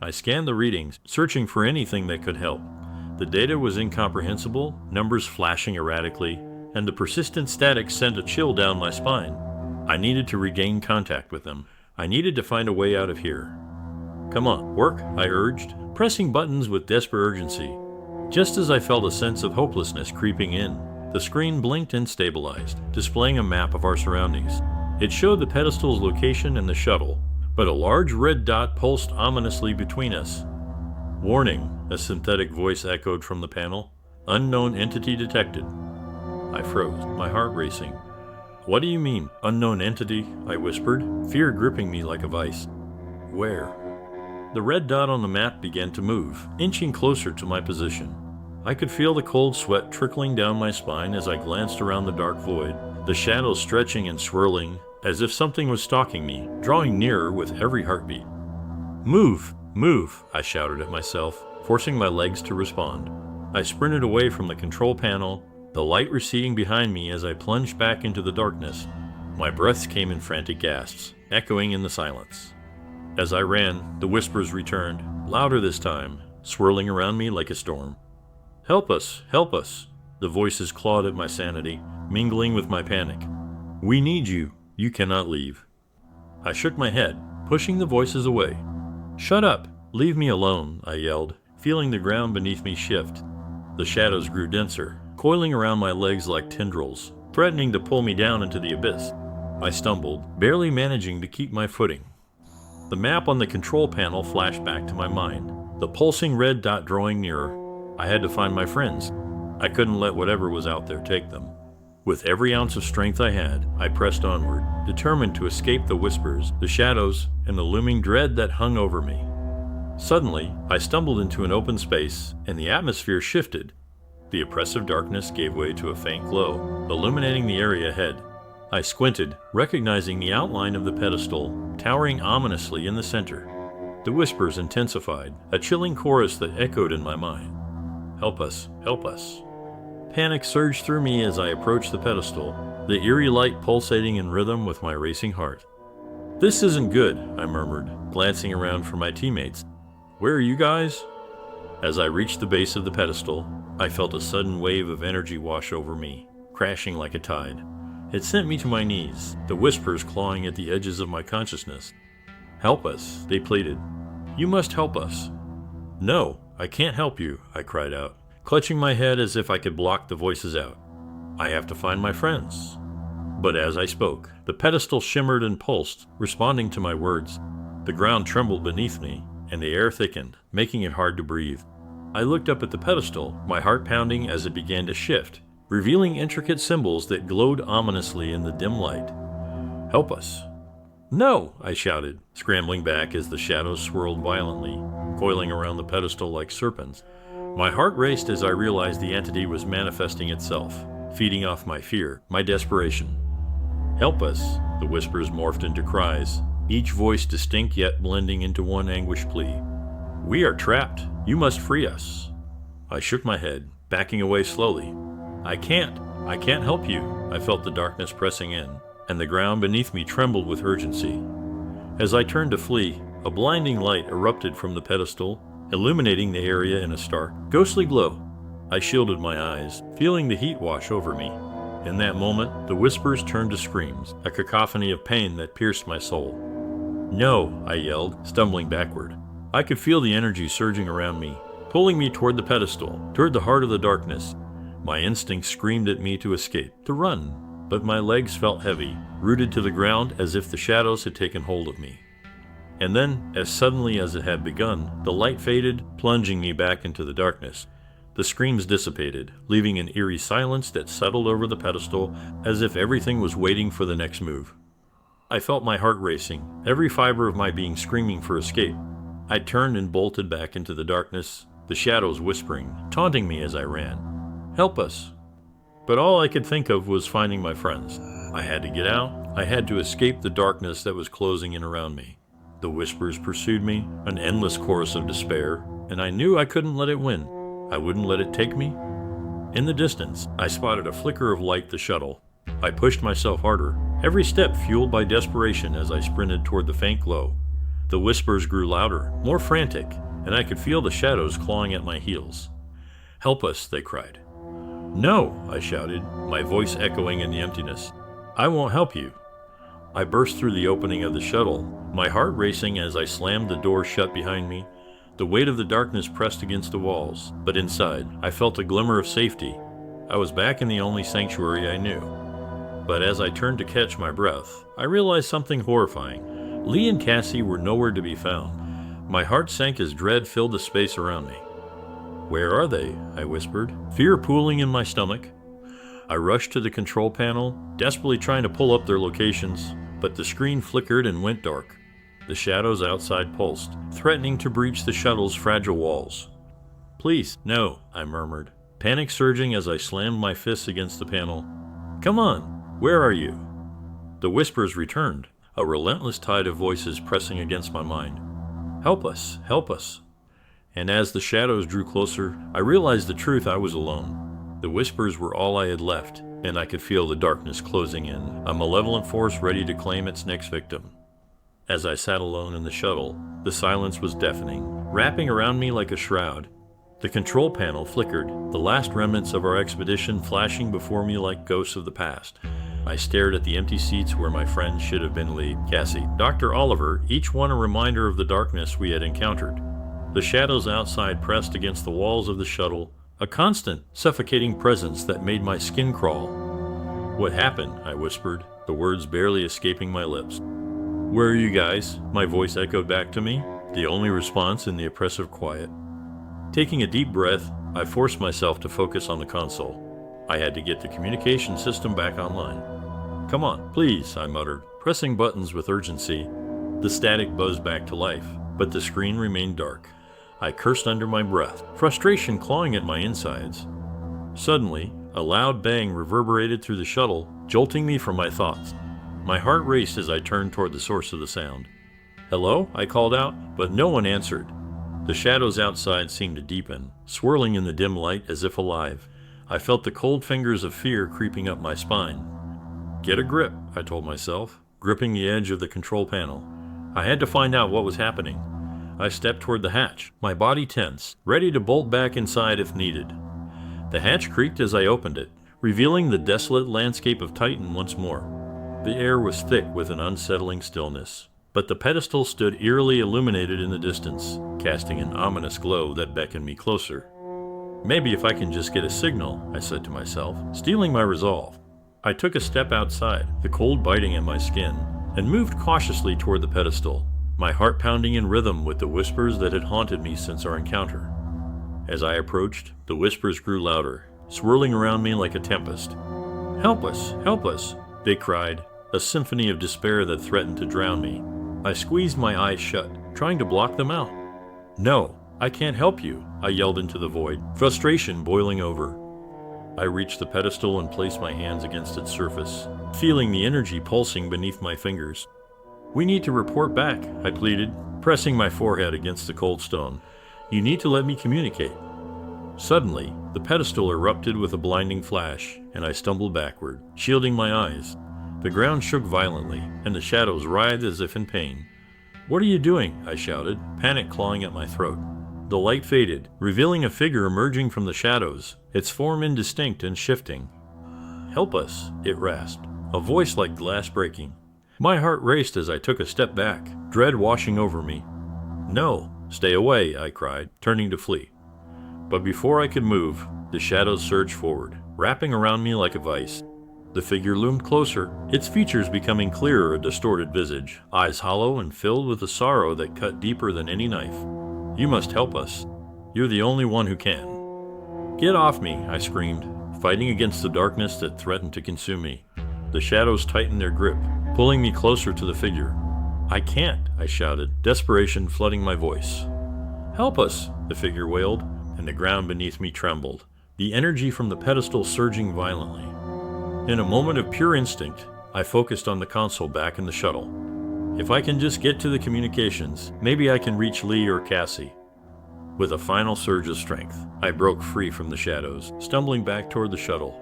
I scanned the readings, searching for anything that could help. The data was incomprehensible, numbers flashing erratically, and the persistent static sent a chill down my spine. I needed to regain contact with them. I needed to find a way out of here. Come on, work, I urged, pressing buttons with desperate urgency. Just as I felt a sense of hopelessness creeping in, the screen blinked and stabilized, displaying a map of our surroundings. It showed the pedestal's location and the shuttle, but a large red dot pulsed ominously between us. Warning, a synthetic voice echoed from the panel. Unknown entity detected. I froze, my heart racing. What do you mean, unknown entity? I whispered, fear gripping me like a vice. Where? The red dot on the map began to move, inching closer to my position. I could feel the cold sweat trickling down my spine as I glanced around the dark void, the shadows stretching and swirling, as if something was stalking me, drawing nearer with every heartbeat. Move! Move! I shouted at myself, forcing my legs to respond. I sprinted away from the control panel, the light receding behind me as I plunged back into the darkness. My breaths came in frantic gasps, echoing in the silence. As I ran, the whispers returned, louder this time, swirling around me like a storm. Help us! Help us! The voices clawed at my sanity, mingling with my panic. We need you. You cannot leave. I shook my head, pushing the voices away. Shut up! Leave me alone, I yelled, feeling the ground beneath me shift. The shadows grew denser, coiling around my legs like tendrils, threatening to pull me down into the abyss. I stumbled, barely managing to keep my footing. The map on the control panel flashed back to my mind, the pulsing red dot drawing nearer. I had to find my friends. I couldn't let whatever was out there take them. With every ounce of strength I had, I pressed onward, determined to escape the whispers, the shadows, and the looming dread that hung over me. Suddenly, I stumbled into an open space, and the atmosphere shifted. The oppressive darkness gave way to a faint glow, illuminating the area ahead. I squinted, recognizing the outline of the pedestal, towering ominously in the center. The whispers intensified, a chilling chorus that echoed in my mind. Help us, help us. Panic surged through me as I approached the pedestal, the eerie light pulsating in rhythm with my racing heart. This isn't good, I murmured, glancing around for my teammates. Where are you guys? As I reached the base of the pedestal, I felt a sudden wave of energy wash over me, crashing like a tide. It sent me to my knees, the whispers clawing at the edges of my consciousness. Help us, they pleaded. You must help us. No, I can't help you, I cried out, clutching my head as if I could block the voices out. I have to find my friends. But as I spoke, the pedestal shimmered and pulsed, responding to my words. The ground trembled beneath me, and the air thickened, making it hard to breathe. I looked up at the pedestal, my heart pounding as it began to shift, revealing intricate symbols that glowed ominously in the dim light. Help us. No, I shouted, scrambling back as the shadows swirled violently, coiling around the pedestal like serpents. My heart raced as I realized the entity was manifesting itself, feeding off my fear, my desperation. Help us, the whispers morphed into cries, each voice distinct yet blending into one anguished plea. We are trapped. You must free us. I shook my head, backing away slowly. I can't help you. I felt the darkness pressing in, and the ground beneath me trembled with urgency. As I turned to flee, a blinding light erupted from the pedestal, illuminating the area in a stark, ghostly glow. I shielded my eyes, feeling the heat wash over me. In that moment, the whispers turned to screams, a cacophony of pain that pierced my soul. No, I yelled, stumbling backward. I could feel the energy surging around me, pulling me toward the pedestal, toward the heart of the darkness. My instincts screamed at me to escape, to run, but my legs felt heavy, rooted to the ground as if the shadows had taken hold of me. And then, as suddenly as it had begun, the light faded, plunging me back into the darkness. The screams dissipated, leaving an eerie silence that settled over the pedestal as if everything was waiting for the next move. I felt my heart racing, every fiber of my being screaming for escape. I turned and bolted back into the darkness, the shadows whispering, taunting me as I ran. Help us. But all I could think of was finding my friends. I had to get out. I had to escape the darkness that was closing in around me. The whispers pursued me, an endless chorus of despair, and I knew I couldn't let it win. I wouldn't let it take me. In the distance, I spotted a flicker of light, the shuttle. I pushed myself harder, every step fueled by desperation as I sprinted toward the faint glow. The whispers grew louder, more frantic, and I could feel the shadows clawing at my heels. Help us, they cried. No, I shouted, my voice echoing in the emptiness. I won't help you. I burst through the opening of the shuttle, my heart racing as I slammed the door shut behind me. The weight of the darkness pressed against the walls, but inside, I felt a glimmer of safety. I was back in the only sanctuary I knew. But as I turned to catch my breath, I realized something horrifying. Lee and Cassie were nowhere to be found. My heart sank as dread filled the space around me. "Where are they?" I whispered, fear pooling in my stomach. I rushed to the control panel, desperately trying to pull up their locations, but the screen flickered and went dark. The shadows outside pulsed, threatening to breach the shuttle's fragile walls. "Please, no," I murmured, panic surging as I slammed my fists against the panel. "Come on, where are you?" The whispers returned, a relentless tide of voices pressing against my mind. "Help us, help us." And as the shadows drew closer, I realized the truth. I was alone. The whispers were all I had left, and I could feel the darkness closing in, a malevolent force ready to claim its next victim. As I sat alone in the shuttle, the silence was deafening, wrapping around me like a shroud. The control panel flickered, the last remnants of our expedition flashing before me like ghosts of the past. I stared at the empty seats where my friends should have been: Lee, Cassie, Dr. Oliver, each one a reminder of the darkness we had encountered. The shadows outside pressed against the walls of the shuttle, a constant, suffocating presence that made my skin crawl. "What happened?" I whispered, the words barely escaping my lips. "Where are you guys?" my voice echoed back to me, the only response in the oppressive quiet. Taking a deep breath, I forced myself to focus on the console. I had to get the communication system back online. "Come on, please," I muttered, pressing buttons with urgency. The static buzzed back to life, but the screen remained dark. I cursed under my breath, frustration clawing at my insides. Suddenly, a loud bang reverberated through the shuttle, jolting me from my thoughts. My heart raced as I turned toward the source of the sound. "Hello?" I called out, but no one answered. The shadows outside seemed to deepen, swirling in the dim light as if alive. I felt the cold fingers of fear creeping up my spine. "Get a grip," I told myself, gripping the edge of the control panel. I had to find out what was happening. I stepped toward the hatch, my body tense, ready to bolt back inside if needed. The hatch creaked as I opened it, revealing the desolate landscape of Titan once more. The air was thick with an unsettling stillness, but the pedestal stood eerily illuminated in the distance, casting an ominous glow that beckoned me closer. "Maybe if I can just get a signal," I said to myself, steeling my resolve. I took a step outside, the cold biting at my skin, and moved cautiously toward the pedestal, my heart pounding in rhythm with the whispers that had haunted me since our encounter. As I approached, the whispers grew louder, swirling around me like a tempest. "Help us! Help us!" they cried, a symphony of despair that threatened to drown me. I squeezed my eyes shut, trying to block them out. "No, I can't help you," I yelled into the void, frustration boiling over. I reached the pedestal and placed my hands against its surface, feeling the energy pulsing beneath my fingers. "We need to report back," I pleaded, pressing my forehead against the cold stone. "You need to let me communicate." Suddenly, the pedestal erupted with a blinding flash, and I stumbled backward, shielding my eyes. The ground shook violently, and the shadows writhed as if in pain. "What are you doing?" I shouted, panic clawing at my throat. The light faded, revealing a figure emerging from the shadows, its form indistinct and shifting. "Help us," it rasped, a voice like glass breaking. My heart raced as I took a step back, dread washing over me. "No, stay away," I cried, turning to flee. But before I could move, the shadows surged forward, wrapping around me like a vice. The figure loomed closer, its features becoming clearer, a distorted visage, eyes hollow and filled with a sorrow that cut deeper than any knife. "You must help us. You're the only one who can." "Get off me," I screamed, fighting against the darkness that threatened to consume me. The shadows tightened their grip, pulling me closer to the figure. "I can't," I shouted, desperation flooding my voice. "Help us," the figure wailed, and the ground beneath me trembled, the energy from the pedestal surging violently. In a moment of pure instinct, I focused on the console back in the shuttle. If I can just get to the communications, maybe I can reach Lee or Cassie. With a final surge of strength, I broke free from the shadows, stumbling back toward the shuttle.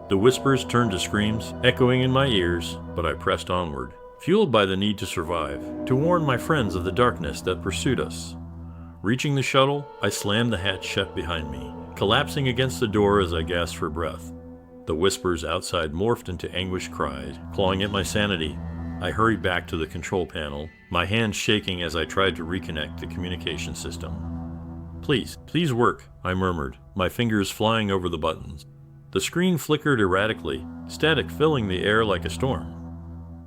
The whispers turned to screams, echoing in my ears, but I pressed onward, fueled by the need to survive, to warn my friends of the darkness that pursued us. Reaching the shuttle, I slammed the hatch shut behind me, collapsing against the door as I gasped for breath. The whispers outside morphed into anguished cries, clawing at my sanity. I hurried back to the control panel, my hands shaking as I tried to reconnect the communication system. Please work, I murmured, my fingers flying over the buttons. The screen flickered erratically, static filling the air like a storm.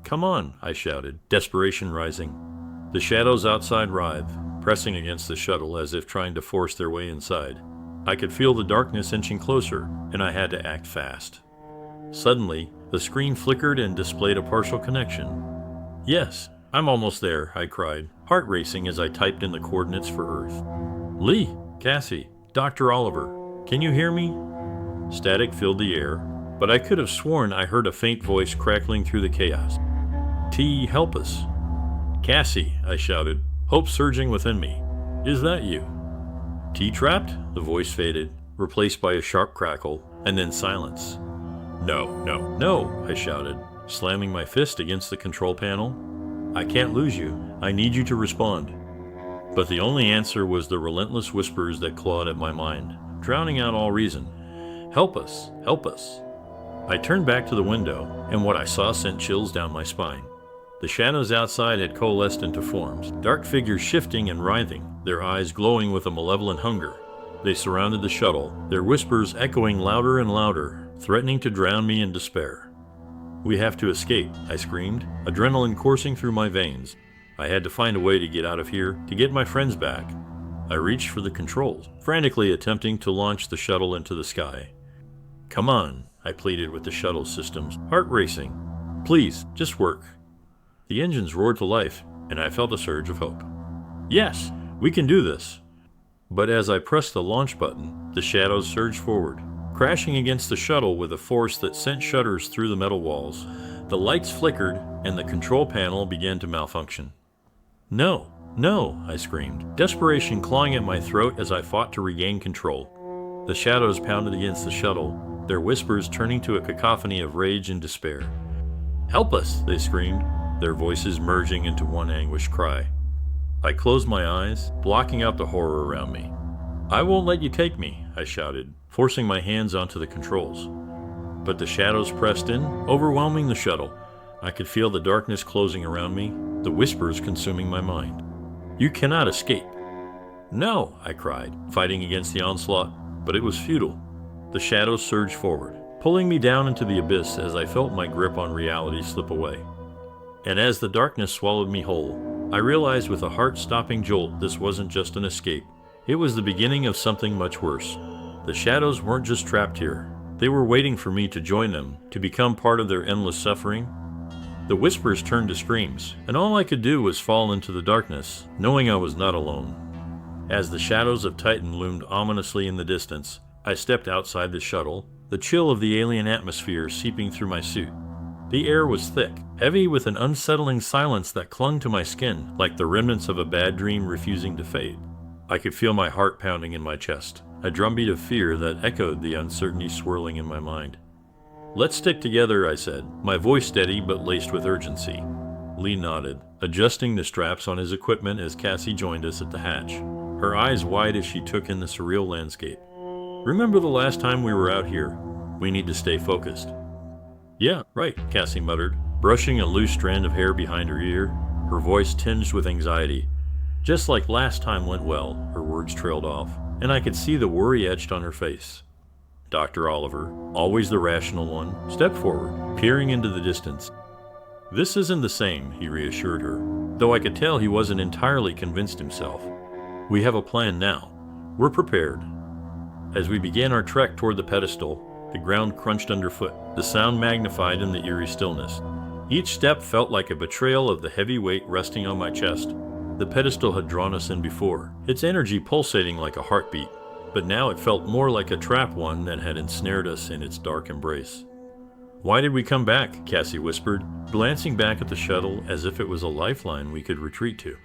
Come on, I shouted, desperation rising. The shadows outside writhed, pressing against the shuttle as if trying to force their way inside. I could feel the darkness inching closer, and I had to act fast. Suddenly, the screen flickered and displayed a partial connection. Yes, I'm almost there, I cried, heart racing as I typed in the coordinates for Earth. Lee, Cassie, Dr. Oliver, can you hear me? Static filled the air, but I could have sworn I heard a faint voice crackling through the chaos. T, help us. Cassie, I shouted, hope surging within me. Is that you? T trapped? The voice faded, replaced by a sharp crackle, and then silence. No, I shouted, slamming my fist against the control panel. I can't lose you. I need you to respond. But the only answer was the relentless whispers that clawed at my mind, drowning out all reason. Help us, help us. I turned back to the window, and what I saw sent chills down my spine. The shadows outside had coalesced into forms, dark figures shifting and writhing, their eyes glowing with a malevolent hunger. They surrounded the shuttle, their whispers echoing louder and louder, threatening to drown me in despair. We have to escape, I screamed, adrenaline coursing through my veins. I had to find a way to get out of here, to get my friends back. I reached for the controls, frantically attempting to launch the shuttle into the sky. Come on, I pleaded with the shuttle systems, heart racing. Please, just work. The engines roared to life, and I felt a surge of hope. Yes, we can do this. But as I pressed the launch button, the shadows surged forward, crashing against the shuttle with a force that sent shudders through the metal walls. The lights flickered, and the control panel began to malfunction. No, I screamed, desperation clawing at my throat as I fought to regain control. The shadows pounded against the shuttle, their whispers turning to a cacophony of rage and despair. Help us, they screamed, their voices merging into one anguished cry. I closed my eyes, blocking out the horror around me. I won't let you take me, I shouted, forcing my hands onto the controls. But the shadows pressed in, overwhelming the shuttle. I could feel the darkness closing around me, the whispers consuming my mind. You cannot escape. No, I cried, fighting against the onslaught, but it was futile. The shadows surged forward, pulling me down into the abyss as I felt my grip on reality slip away. And as the darkness swallowed me whole, I realized with a heart-stopping jolt this wasn't just an escape. It was the beginning of something much worse. The shadows weren't just trapped here. They were waiting for me to join them, to become part of their endless suffering. The whispers turned to screams, and all I could do was fall into the darkness, knowing I was not alone. As the shadows of Titan loomed ominously in the distance, I stepped outside the shuttle, the chill of the alien atmosphere seeping through my suit. The air was thick, heavy with an unsettling silence that clung to my skin, like the remnants of a bad dream refusing to fade. I could feel my heart pounding in my chest, a drumbeat of fear that echoed the uncertainty swirling in my mind. Let's stick together, I said, my voice steady but laced with urgency. Lee nodded, adjusting the straps on his equipment as Cassie joined us at the hatch, her eyes wide as she took in the surreal landscape. Remember the last time we were out here? We need to stay focused. Yeah, right, Cassie muttered, brushing a loose strand of hair behind her ear, her voice tinged with anxiety. Just like last time went well, her words trailed off, and I could see the worry etched on her face. Dr. Oliver, always the rational one, stepped forward, peering into the distance. This isn't the same, he reassured her, though I could tell he wasn't entirely convinced himself. We have a plan now. We're prepared. As we began our trek toward the pedestal, the ground crunched underfoot, the sound magnified in the eerie stillness. Each step felt like a betrayal of the heavy weight resting on my chest. The pedestal had drawn us in before, its energy pulsating like a heartbeat, but now it felt more like a trap one that had ensnared us in its dark embrace. Why did we come back? Cassie whispered, glancing back at the shuttle as if it was a lifeline we could retreat to.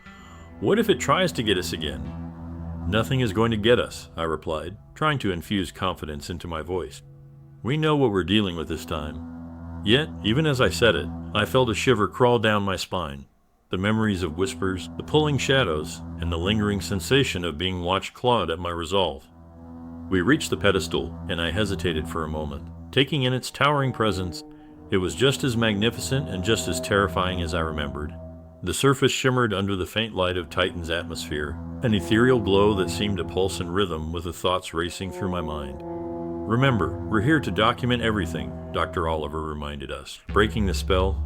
What if it tries to get us again? Nothing is going to get us, I replied, trying to infuse confidence into my voice. We know what we're dealing with this time. Yet, even as I said it, I felt a shiver crawl down my spine. The memories of whispers, the pulling shadows, and the lingering sensation of being watched clawed at my resolve. We reached the pedestal, and I hesitated for a moment, taking in its towering presence. It was just as magnificent and just as terrifying as I remembered. The surface shimmered under the faint light of Titan's atmosphere, an ethereal glow that seemed to pulse in rhythm with the thoughts racing through my mind. Remember, we're here to document everything, Dr. Oliver reminded us, breaking the spell.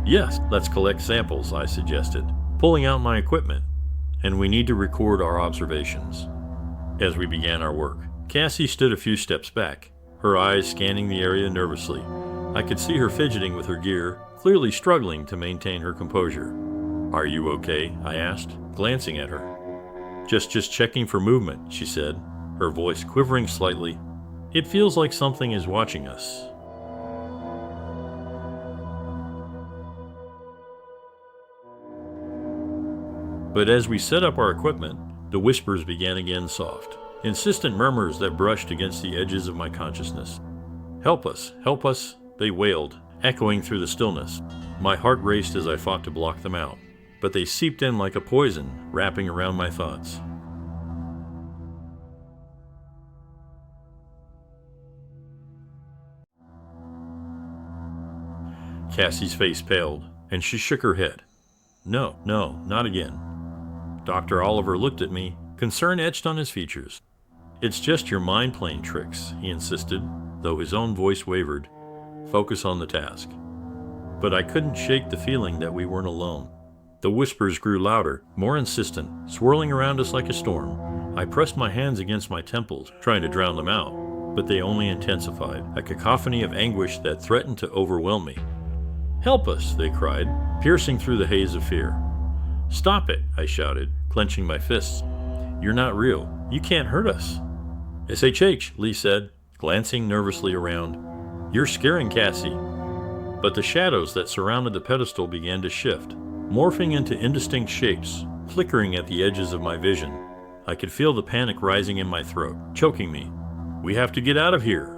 Yes, let's collect samples, I suggested, pulling out my equipment, and we need to record our observations. As we began our work, Cassie stood a few steps back, her eyes scanning the area nervously. I could see her fidgeting with her gear, clearly struggling to maintain her composure. Are you okay? I asked, glancing at her. Just checking for movement, she said, her voice quivering slightly. It feels like something is watching us. But as we set up our equipment, the whispers began again soft, insistent murmurs that brushed against the edges of my consciousness. Help us, they wailed, echoing through the stillness. My heart raced as I fought to block them out, but they seeped in like a poison, wrapping around my thoughts. Cassie's face paled, and she shook her head. No, not again. Dr. Oliver looked at me, concern etched on his features. It's just your mind playing tricks, he insisted, though his own voice wavered. Focus on the task. But I couldn't shake the feeling that we weren't alone. The whispers grew louder, more insistent, swirling around us like a storm. I pressed my hands against my temples, trying to drown them out, but they only intensified, a cacophony of anguish that threatened to overwhelm me. Help us, they cried, piercing through the haze of fear. Stop it, I shouted, clenching my fists. You're not real. You can't hurt us. SHH, Lee said, glancing nervously around. You're scaring Cassie. But the shadows that surrounded the pedestal began to shift, morphing into indistinct shapes, flickering at the edges of my vision. I could feel the panic rising in my throat, choking me. We have to get out of here.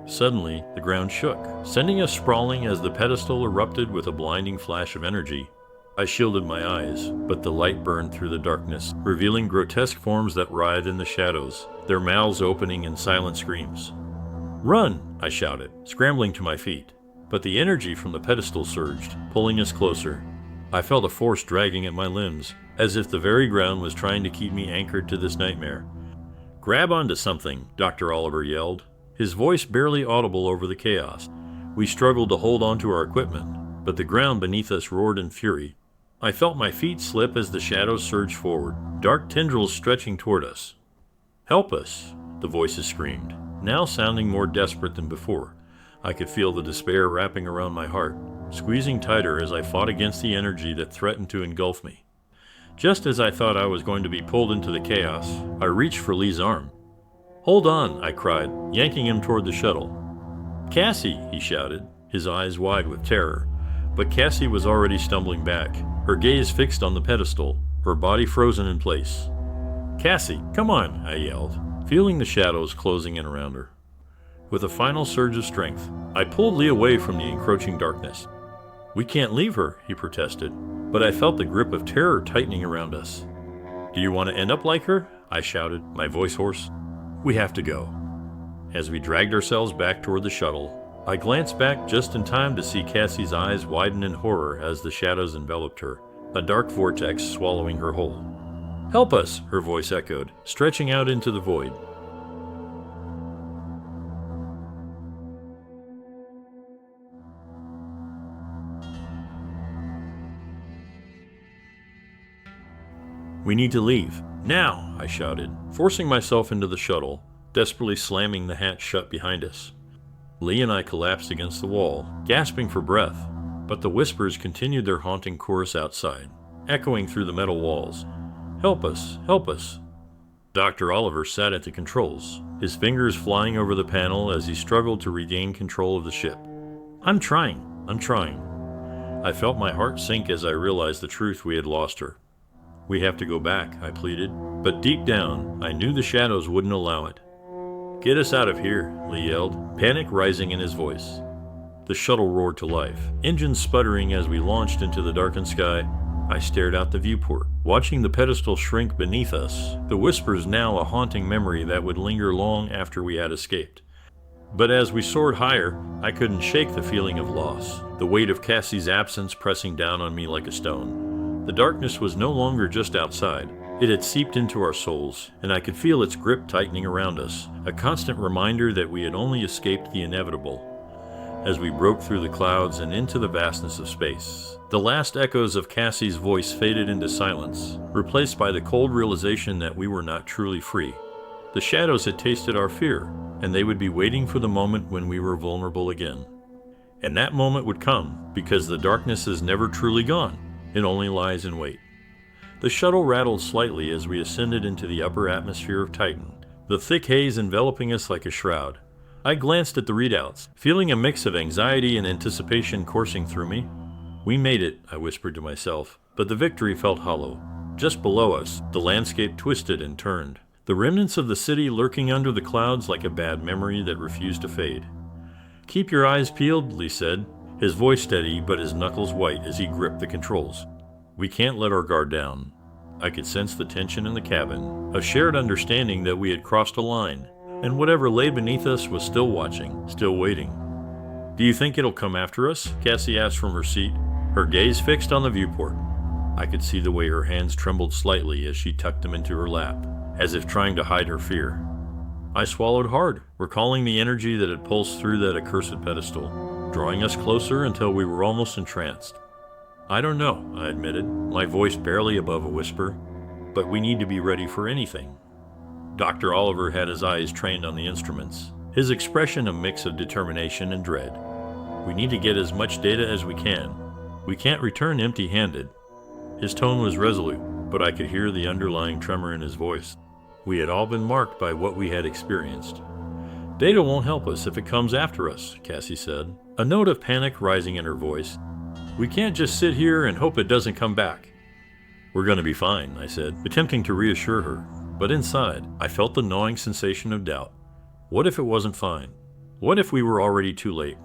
Suddenly, the ground shook, sending us sprawling as the pedestal erupted with a blinding flash of energy. I shielded my eyes, but the light burned through the darkness, revealing grotesque forms that writhed in the shadows, their mouths opening in silent screams. Run, I shouted, scrambling to my feet. But the energy from the pedestal surged, pulling us closer. I felt a force dragging at my limbs, as if the very ground was trying to keep me anchored to this nightmare. Grab onto something, Dr. Oliver yelled, his voice barely audible over the chaos. We struggled to hold onto our equipment, but the ground beneath us roared in fury. I felt my feet slip as the shadows surged forward, dark tendrils stretching toward us. Help us, the voices screamed, now sounding more desperate than before. I could feel the despair wrapping around my heart, squeezing tighter as I fought against the energy that threatened to engulf me. Just as I thought I was going to be pulled into the chaos, I reached for Lee's arm. Hold on, I cried, yanking him toward the shuttle. Cassie, he shouted, his eyes wide with terror. But Cassie was already stumbling back, her gaze fixed on the pedestal, her body frozen in place. Cassie, come on, I yelled, feeling the shadows closing in around her. With a final surge of strength, I pulled Lee away from the encroaching darkness. We can't leave her, he protested, but I felt the grip of terror tightening around us. Do you want to end up like her? I shouted, my voice hoarse. We have to go. As we dragged ourselves back toward the shuttle, I glanced back just in time to see Cassie's eyes widen in horror as the shadows enveloped her, a dark vortex swallowing her whole. Help us, her voice echoed, stretching out into the void. We need to leave. Now, I shouted, forcing myself into the shuttle, desperately slamming the hatch shut behind us. Lee and I collapsed against the wall, gasping for breath, but the whispers continued their haunting chorus outside, echoing through the metal walls. Help us, help us. Dr. Oliver sat at the controls, his fingers flying over the panel as he struggled to regain control of the ship. I'm trying. I felt my heart sink as I realized the truth: we had lost her. We have to go back, I pleaded, but deep down, I knew the shadows wouldn't allow it. Get us out of here, Lee yelled, panic rising in his voice. The shuttle roared to life, engines sputtering as we launched into the darkened sky. I stared out the viewport, watching the pedestal shrink beneath us, the whispers now a haunting memory that would linger long after we had escaped. But as we soared higher, I couldn't shake the feeling of loss, the weight of Cassie's absence pressing down on me like a stone. The darkness was no longer just outside. It had seeped into our souls, and I could feel its grip tightening around us, a constant reminder that we had only escaped the inevitable. As we broke through the clouds and into the vastness of space, the last echoes of Cassie's voice faded into silence, replaced by the cold realization that we were not truly free. The shadows had tasted our fear, and they would be waiting for the moment when we were vulnerable again. And that moment would come, because the darkness is never truly gone. It only lies in wait. The shuttle rattled slightly as we ascended into the upper atmosphere of Titan, the thick haze enveloping us like a shroud. I glanced at the readouts, feeling a mix of anxiety and anticipation coursing through me. We made it, I whispered to myself, but the victory felt hollow. Just below us, the landscape twisted and turned, the remnants of the city lurking under the clouds like a bad memory that refused to fade. "Keep your eyes peeled," Lee said, his voice steady but his knuckles white as he gripped the controls. "We can't let our guard down." I could sense the tension in the cabin, a shared understanding that we had crossed a line, and whatever lay beneath us was still watching, still waiting. "Do you think it'll come after us?" Cassie asked from her seat, her gaze fixed on the viewport. I could see the way her hands trembled slightly as she tucked them into her lap, as if trying to hide her fear. I swallowed hard, recalling the energy that had pulsed through that accursed pedestal, drawing us closer until we were almost entranced. "I don't know," I admitted, my voice barely above a whisper, "but we need to be ready for anything." Dr. Oliver had his eyes trained on the instruments, his expression a mix of determination and dread. "We need to get as much data as we can. We can't return empty-handed." His tone was resolute, but I could hear the underlying tremor in his voice. We had all been marked by what we had experienced. "Data won't help us if it comes after us," Cassie said, a note of panic rising in her voice. "We can't just sit here and hope it doesn't come back." "We're going to be fine," I said, attempting to reassure her. But inside, I felt the gnawing sensation of doubt. What if it wasn't fine? What if we were already too late?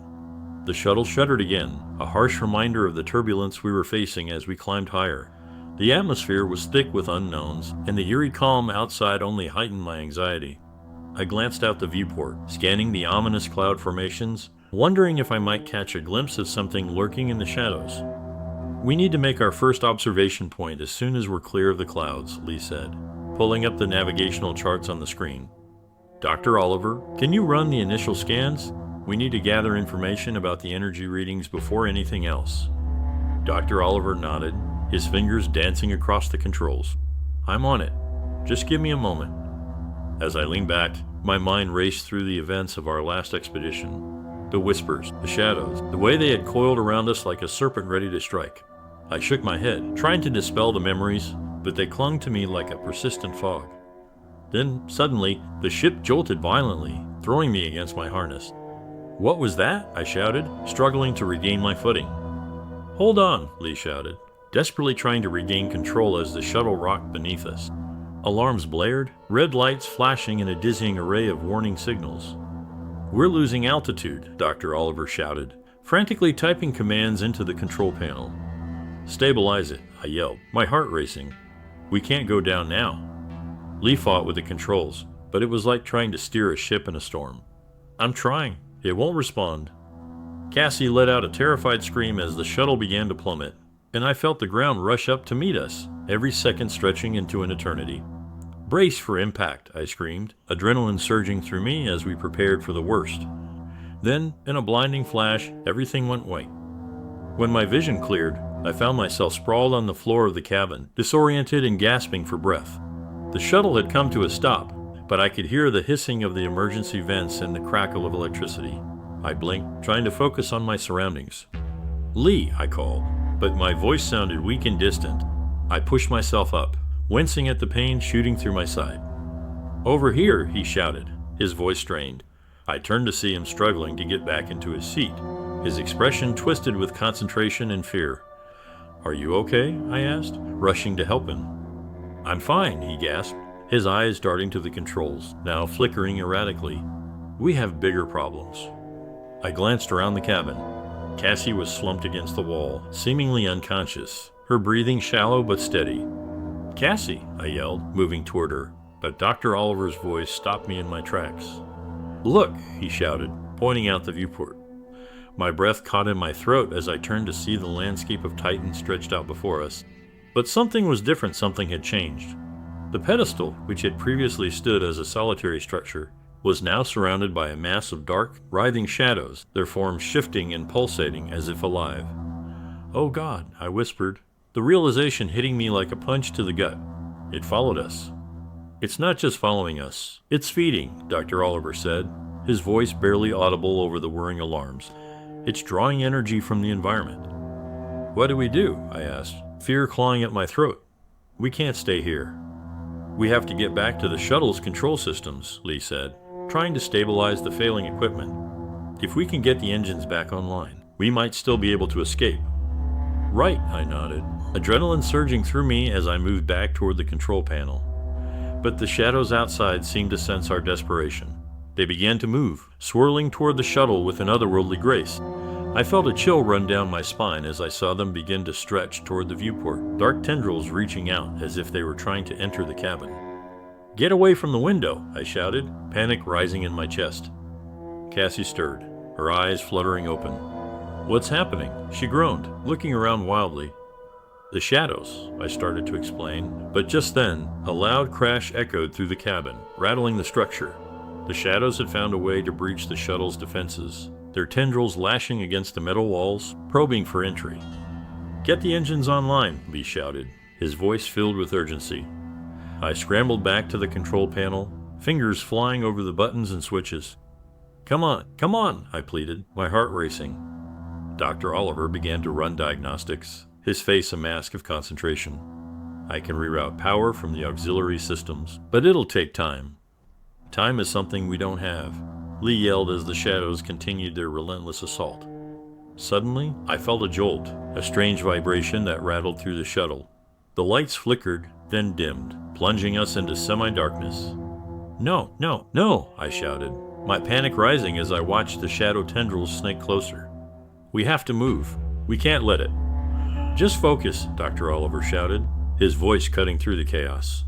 The shuttle shuddered again, a harsh reminder of the turbulence we were facing as we climbed higher. The atmosphere was thick with unknowns, and the eerie calm outside only heightened my anxiety. I glanced out the viewport, scanning the ominous cloud formations, wondering if I might catch a glimpse of something lurking in the shadows. "We need to make our first observation point as soon as we're clear of the clouds," Lee said, pulling up the navigational charts on the screen. "Dr. Oliver, can you run the initial scans? We need to gather information about the energy readings before anything else." Dr. Oliver nodded, his fingers dancing across the controls. "I'm on it. Just give me a moment." As I leaned back, my mind raced through the events of our last expedition. The whispers, the shadows, the way they had coiled around us like a serpent ready to strike. I shook my head, trying to dispel the memories, but they clung to me like a persistent fog. Then, suddenly, the ship jolted violently, throwing me against my harness. "What was that?" I shouted, struggling to regain my footing. "Hold on," Lee shouted, desperately trying to regain control as the shuttle rocked beneath us. Alarms blared, red lights flashing in a dizzying array of warning signals. "We're losing altitude," Dr. Oliver shouted, frantically typing commands into the control panel. "Stabilize it," I yelled, my heart racing. "We can't go down now." Lee fought with the controls, but it was like trying to steer a ship in a storm. "I'm trying. It won't respond." Cassie let out a terrified scream as the shuttle began to plummet, and I felt the ground rush up to meet us, every second stretching into an eternity. "Brace for impact," I screamed, adrenaline surging through me as we prepared for the worst. Then, in a blinding flash, everything went white. When my vision cleared, I found myself sprawled on the floor of the cabin, disoriented and gasping for breath. The shuttle had come to a stop, but I could hear the hissing of the emergency vents and the crackle of electricity. I blinked, trying to focus on my surroundings. "Lee," I called, but my voice sounded weak and distant. I pushed myself up, wincing at the pain shooting through my side. "Over here," he shouted, his voice strained. I turned to see him struggling to get back into his seat, his expression twisted with concentration and fear. "Are you okay?" I asked, rushing to help him. "I'm fine," he gasped, his eyes darting to the controls, now flickering erratically. "We have bigger problems." I glanced around the cabin. Cassie was slumped against the wall, seemingly unconscious, her breathing shallow but steady. "Cassie," I yelled, moving toward her, but Dr. Oliver's voice stopped me in my tracks. "Look," he shouted, pointing out the viewport. My breath caught in my throat as I turned to see the landscape of Titan stretched out before us. But something was different, something had changed. The pedestal, which had previously stood as a solitary structure, was now surrounded by a mass of dark, writhing shadows, their forms shifting and pulsating as if alive. "Oh God," I whispered, the realization hitting me like a punch to the gut. It followed us. "It's not just following us, it's feeding," Dr. Oliver said, his voice barely audible over the whirring alarms. "It's drawing energy from the environment." "What do we do?" I asked, fear clawing at my throat. "We can't stay here." "We have to get back to the shuttle's control systems," Lee said, trying to stabilize the failing equipment. "If we can get the engines back online, we might still be able to escape." "Right," I nodded, adrenaline surging through me as I moved back toward the control panel. But the shadows outside seemed to sense our desperation. They began to move, swirling toward the shuttle with an otherworldly grace. I felt a chill run down my spine as I saw them begin to stretch toward the viewport, dark tendrils reaching out as if they were trying to enter the cabin. "Get away from the window," I shouted, panic rising in my chest. Cassie stirred, her eyes fluttering open. "What's happening?" she groaned, looking around wildly. "The shadows," I started to explain, but just then, a loud crash echoed through the cabin, rattling the structure. The shadows had found a way to breach the shuttle's defenses, their tendrils lashing against the metal walls, probing for entry. "Get the engines online," Lee shouted, his voice filled with urgency. I scrambled back to the control panel, fingers flying over the buttons and switches. Come on, I pleaded, my heart racing. Dr. Oliver began to run diagnostics, his face a mask of concentration. "I can reroute power from the auxiliary systems, but it'll take time." "Time is something we don't have," Lee yelled as the shadows continued their relentless assault. Suddenly, I felt a jolt, a strange vibration that rattled through the shuttle. The lights flickered, then dimmed, plunging us into semi-darkness. No, I shouted, my panic rising as I watched the shadow tendrils snake closer. "We have to move. We can't let it." "Just focus," Dr. Oliver shouted, his voice cutting through the chaos.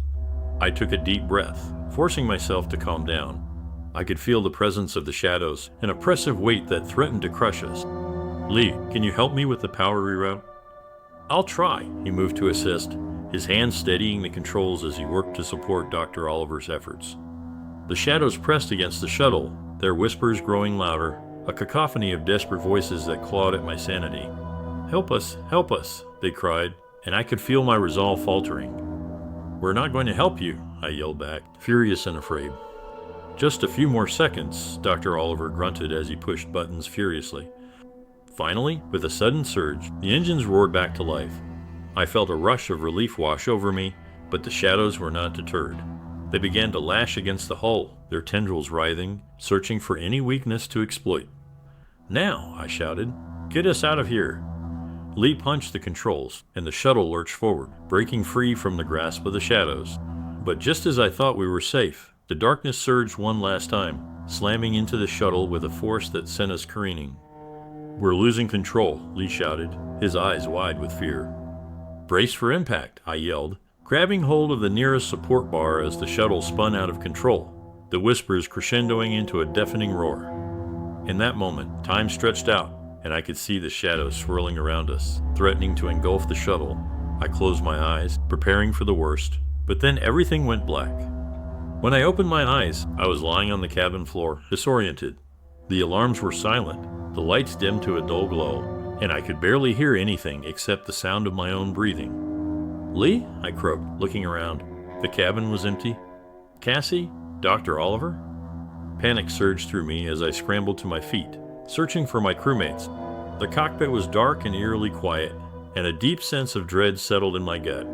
I took a deep breath, forcing myself to calm down. I could feel the presence of the shadows, an oppressive weight that threatened to crush us. "Lee, can you help me with the power reroute?" "I'll try," he moved to assist, his hands steadying the controls as he worked to support Dr. Oliver's efforts. The shadows pressed against the shuttle, their whispers growing louder, a cacophony of desperate voices that clawed at my sanity. Help us, they cried, and I could feel my resolve faltering. "We're not going to help you," I yelled back, furious and afraid. "Just a few more seconds," Dr. Oliver grunted as he pushed buttons furiously. Finally, with a sudden surge, the engines roared back to life. I felt a rush of relief wash over me, but the shadows were not deterred. They began to lash against the hull, their tendrils writhing, searching for any weakness to exploit. "Now," I shouted, "get us out of here." Lee punched the controls, and the shuttle lurched forward, breaking free from the grasp of the shadows. But just as I thought we were safe, the darkness surged one last time, slamming into the shuttle with a force that sent us careening. "We're losing control," Lee shouted, his eyes wide with fear. "Brace for impact," I yelled, grabbing hold of the nearest support bar as the shuttle spun out of control, the whispers crescendoing into a deafening roar. In that moment, time stretched out, and I could see the shadows swirling around us, threatening to engulf the shuttle. I closed my eyes, preparing for the worst, but then everything went black. When I opened my eyes, I was lying on the cabin floor, disoriented. The alarms were silent, the lights dimmed to a dull glow, and I could barely hear anything except the sound of my own breathing. "Lee?" I croaked, looking around. The cabin was empty. "Cassie? Dr. Oliver?" Panic surged through me as I scrambled to my feet, searching for my crewmates. The cockpit was dark and eerily quiet, and a deep sense of dread settled in my gut.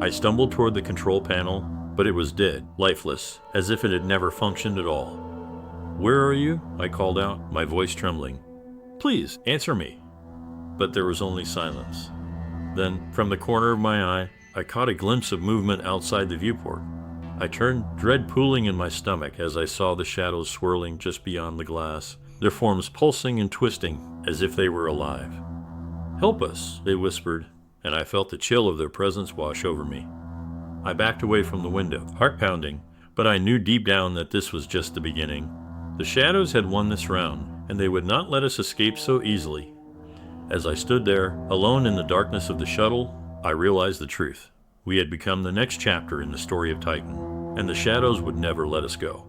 I stumbled toward the control panel, but it was dead, lifeless, as if it had never functioned at all. "Where are you?" I called out, my voice trembling. "Please, answer me." But there was only silence. Then, from the corner of my eye, I caught a glimpse of movement outside the viewport. I turned, dread pooling in my stomach as I saw the shadows swirling just beyond the glass, their forms pulsing and twisting as if they were alive. "Help us," they whispered, and I felt the chill of their presence wash over me. I backed away from the window, heart pounding, but I knew deep down that this was just the beginning. The shadows had won this round, and they would not let us escape so easily. As I stood there, alone in the darkness of the shuttle, I realized the truth. We had become the next chapter in the story of Titan, and the shadows would never let us go.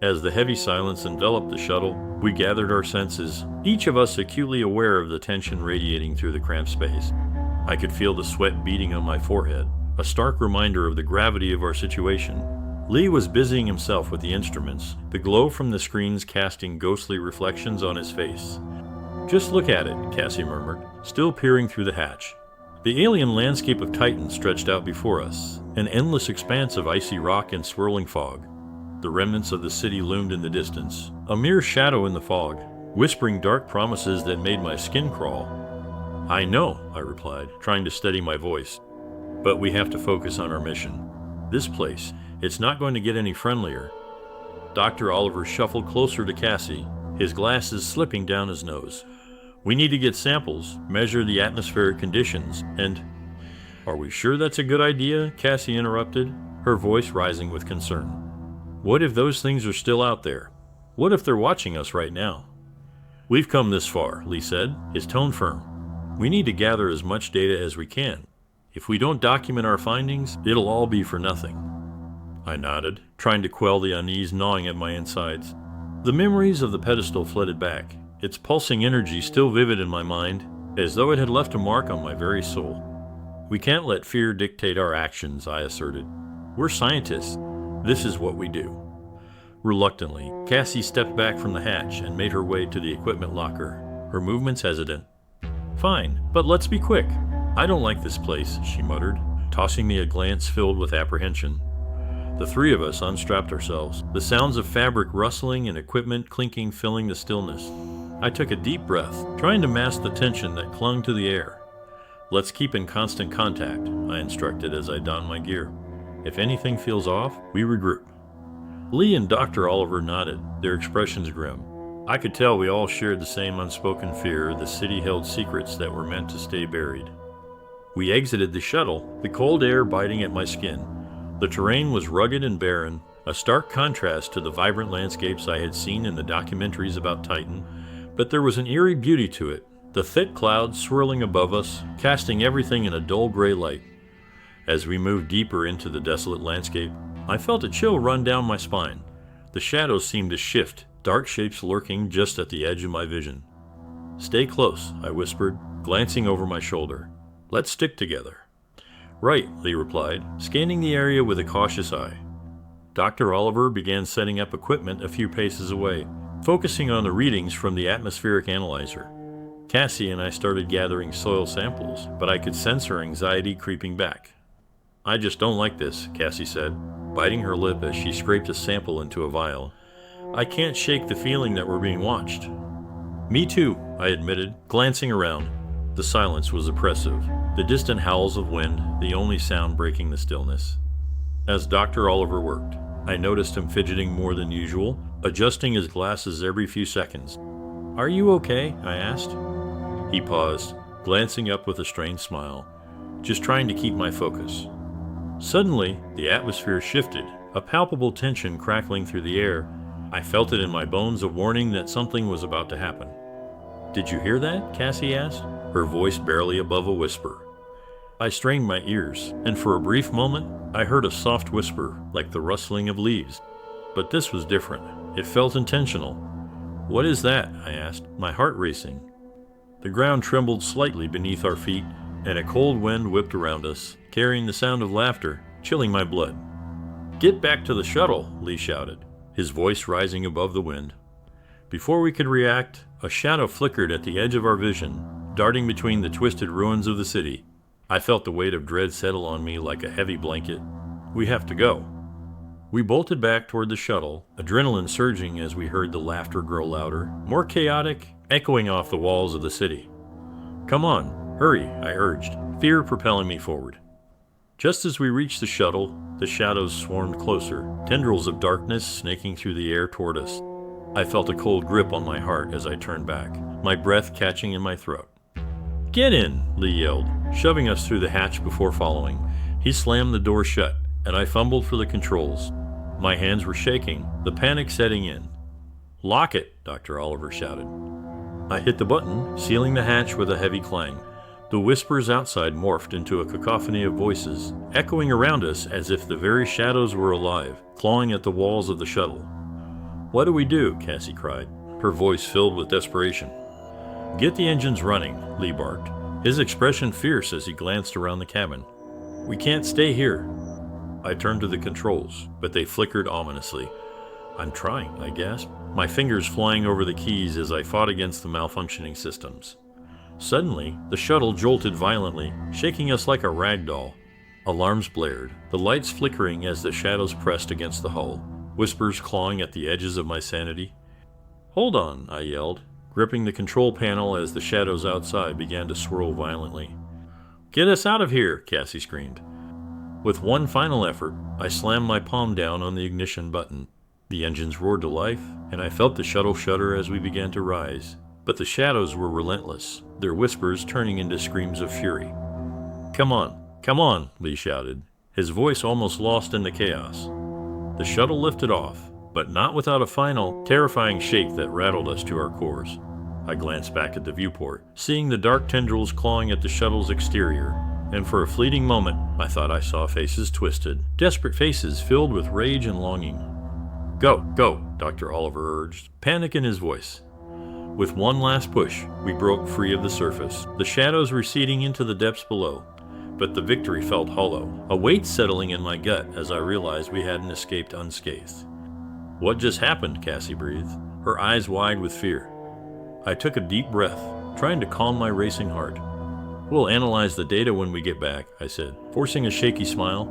As the heavy silence enveloped the shuttle, we gathered our senses, each of us acutely aware of the tension radiating through the cramped space. I could feel the sweat beading on my forehead, a stark reminder of the gravity of our situation. Lee was busying himself with the instruments, the glow from the screens casting ghostly reflections on his face. "Just look at it," Cassie murmured, still peering through the hatch. The alien landscape of Titan stretched out before us, an endless expanse of icy rock and swirling fog. The remnants of the city loomed in the distance, a mere shadow in the fog, whispering dark promises that made my skin crawl. "I know," I replied, trying to steady my voice. "But we have to focus on our mission. This place, it's not going to get any friendlier." Dr. Oliver shuffled closer to Cassie, his glasses slipping down his nose. "We need to get samples, measure the atmospheric conditions, and—" "Are we sure that's a good idea?" Cassie interrupted, her voice rising with concern. "What if those things are still out there? What if they're watching us right now?" "We've come this far," Lee said, his tone firm. "We need to gather as much data as we can. If we don't document our findings, it'll all be for nothing." I nodded, trying to quell the unease gnawing at my insides. The memories of the pedestal flooded back, its pulsing energy still vivid in my mind, as though it had left a mark on my very soul. "We can't let fear dictate our actions," I asserted. "We're scientists. This is what we do." Reluctantly, Cassie stepped back from the hatch and made her way to the equipment locker, her movements hesitant. "Fine, but let's be quick. I don't like this place," she muttered, tossing me a glance filled with apprehension. The three of us unstrapped ourselves, the sounds of fabric rustling and equipment clinking filling the stillness. I took a deep breath, trying to mask the tension that clung to the air. "Let's keep in constant contact," I instructed as I donned my gear. "If anything feels off, we regroup." Lee and Dr. Oliver nodded, their expressions grim. I could tell we all shared the same unspoken fear the city held secrets that were meant to stay buried. We exited the shuttle, the cold air biting at my skin. The terrain was rugged and barren, a stark contrast to the vibrant landscapes I had seen in the documentaries about Titan, but there was an eerie beauty to it, the thick clouds swirling above us, casting everything in a dull gray light. As we moved deeper into the desolate landscape, I felt a chill run down my spine. The shadows seemed to shift, dark shapes lurking just at the edge of my vision. "Stay close," I whispered, glancing over my shoulder. "Let's stick together." "Right," Lee replied, scanning the area with a cautious eye. Dr. Oliver began setting up equipment a few paces away, focusing on the readings from the atmospheric analyzer. Cassie and I started gathering soil samples, but I could sense her anxiety creeping back. "I just don't like this," Cassie said, biting her lip as she scraped a sample into a vial. "I can't shake the feeling that we're being watched." "Me too," I admitted, glancing around. The silence was oppressive, the distant howls of wind, the only sound breaking the stillness. As Dr. Oliver worked, I noticed him fidgeting more than usual, adjusting his glasses every few seconds. "Are you okay?" I asked. He paused, glancing up with a strained smile, just trying to keep my focus. Suddenly, the atmosphere shifted, a palpable tension crackling through the air. I felt it in my bones, a warning that something was about to happen. "Did you hear that?" Cassie asked, her voice barely above a whisper. I strained my ears, and for a brief moment, I heard a soft whisper, like the rustling of leaves. But this was different. It felt intentional. "What is that?" I asked, my heart racing. The ground trembled slightly beneath our feet, and a cold wind whipped around us, carrying the sound of laughter, chilling my blood. "Get back to the shuttle," Lee shouted, his voice rising above the wind. Before we could react, a shadow flickered at the edge of our vision, darting between the twisted ruins of the city. I felt the weight of dread settle on me like a heavy blanket. "We have to go." We bolted back toward the shuttle, adrenaline surging as we heard the laughter grow louder, more chaotic, echoing off the walls of the city. "Come on, hurry," I urged, fear propelling me forward. Just as we reached the shuttle, the shadows swarmed closer, tendrils of darkness snaking through the air toward us. I felt a cold grip on my heart as I turned back, my breath catching in my throat. "Get in," Lee yelled, shoving us through the hatch before following. He slammed the door shut, and I fumbled for the controls. My hands were shaking, the panic setting in. "Lock it," Dr. Oliver shouted. I hit the button, sealing the hatch with a heavy clang. The whispers outside morphed into a cacophony of voices, echoing around us as if the very shadows were alive, clawing at the walls of the shuttle. "What do we do?" Cassie cried, her voice filled with desperation. "Get the engines running," Lee barked, his expression fierce as he glanced around the cabin. "We can't stay here." I turned to the controls, but they flickered ominously. "I'm trying," I gasped, my fingers flying over the keys as I fought against the malfunctioning systems. Suddenly, the shuttle jolted violently, shaking us like a rag doll. Alarms blared, the lights flickering as the shadows pressed against the hull, whispers clawing at the edges of my sanity. "Hold on," I yelled, gripping the control panel as the shadows outside began to swirl violently. "Get us out of here," Cassie screamed. With one final effort, I slammed my palm down on the ignition button. The engines roared to life, and I felt the shuttle shudder as we began to rise. But the shadows were relentless, their whispers turning into screams of fury. Come on," Lee shouted, his voice almost lost in the chaos. The shuttle lifted off, but not without a final, terrifying shake that rattled us to our cores. I glanced back at the viewport, seeing the dark tendrils clawing at the shuttle's exterior, and for a fleeting moment, I thought I saw faces twisted, desperate faces filled with rage and longing. Go, Dr. Oliver urged, panic in his voice. With one last push, we broke free of the surface, the shadows receding into the depths below. But the victory felt hollow, a weight settling in my gut as I realized we hadn't escaped unscathed. "What just happened?" Cassie breathed, her eyes wide with fear. I took a deep breath, trying to calm my racing heart. "We'll analyze the data when we get back," I said, forcing a shaky smile.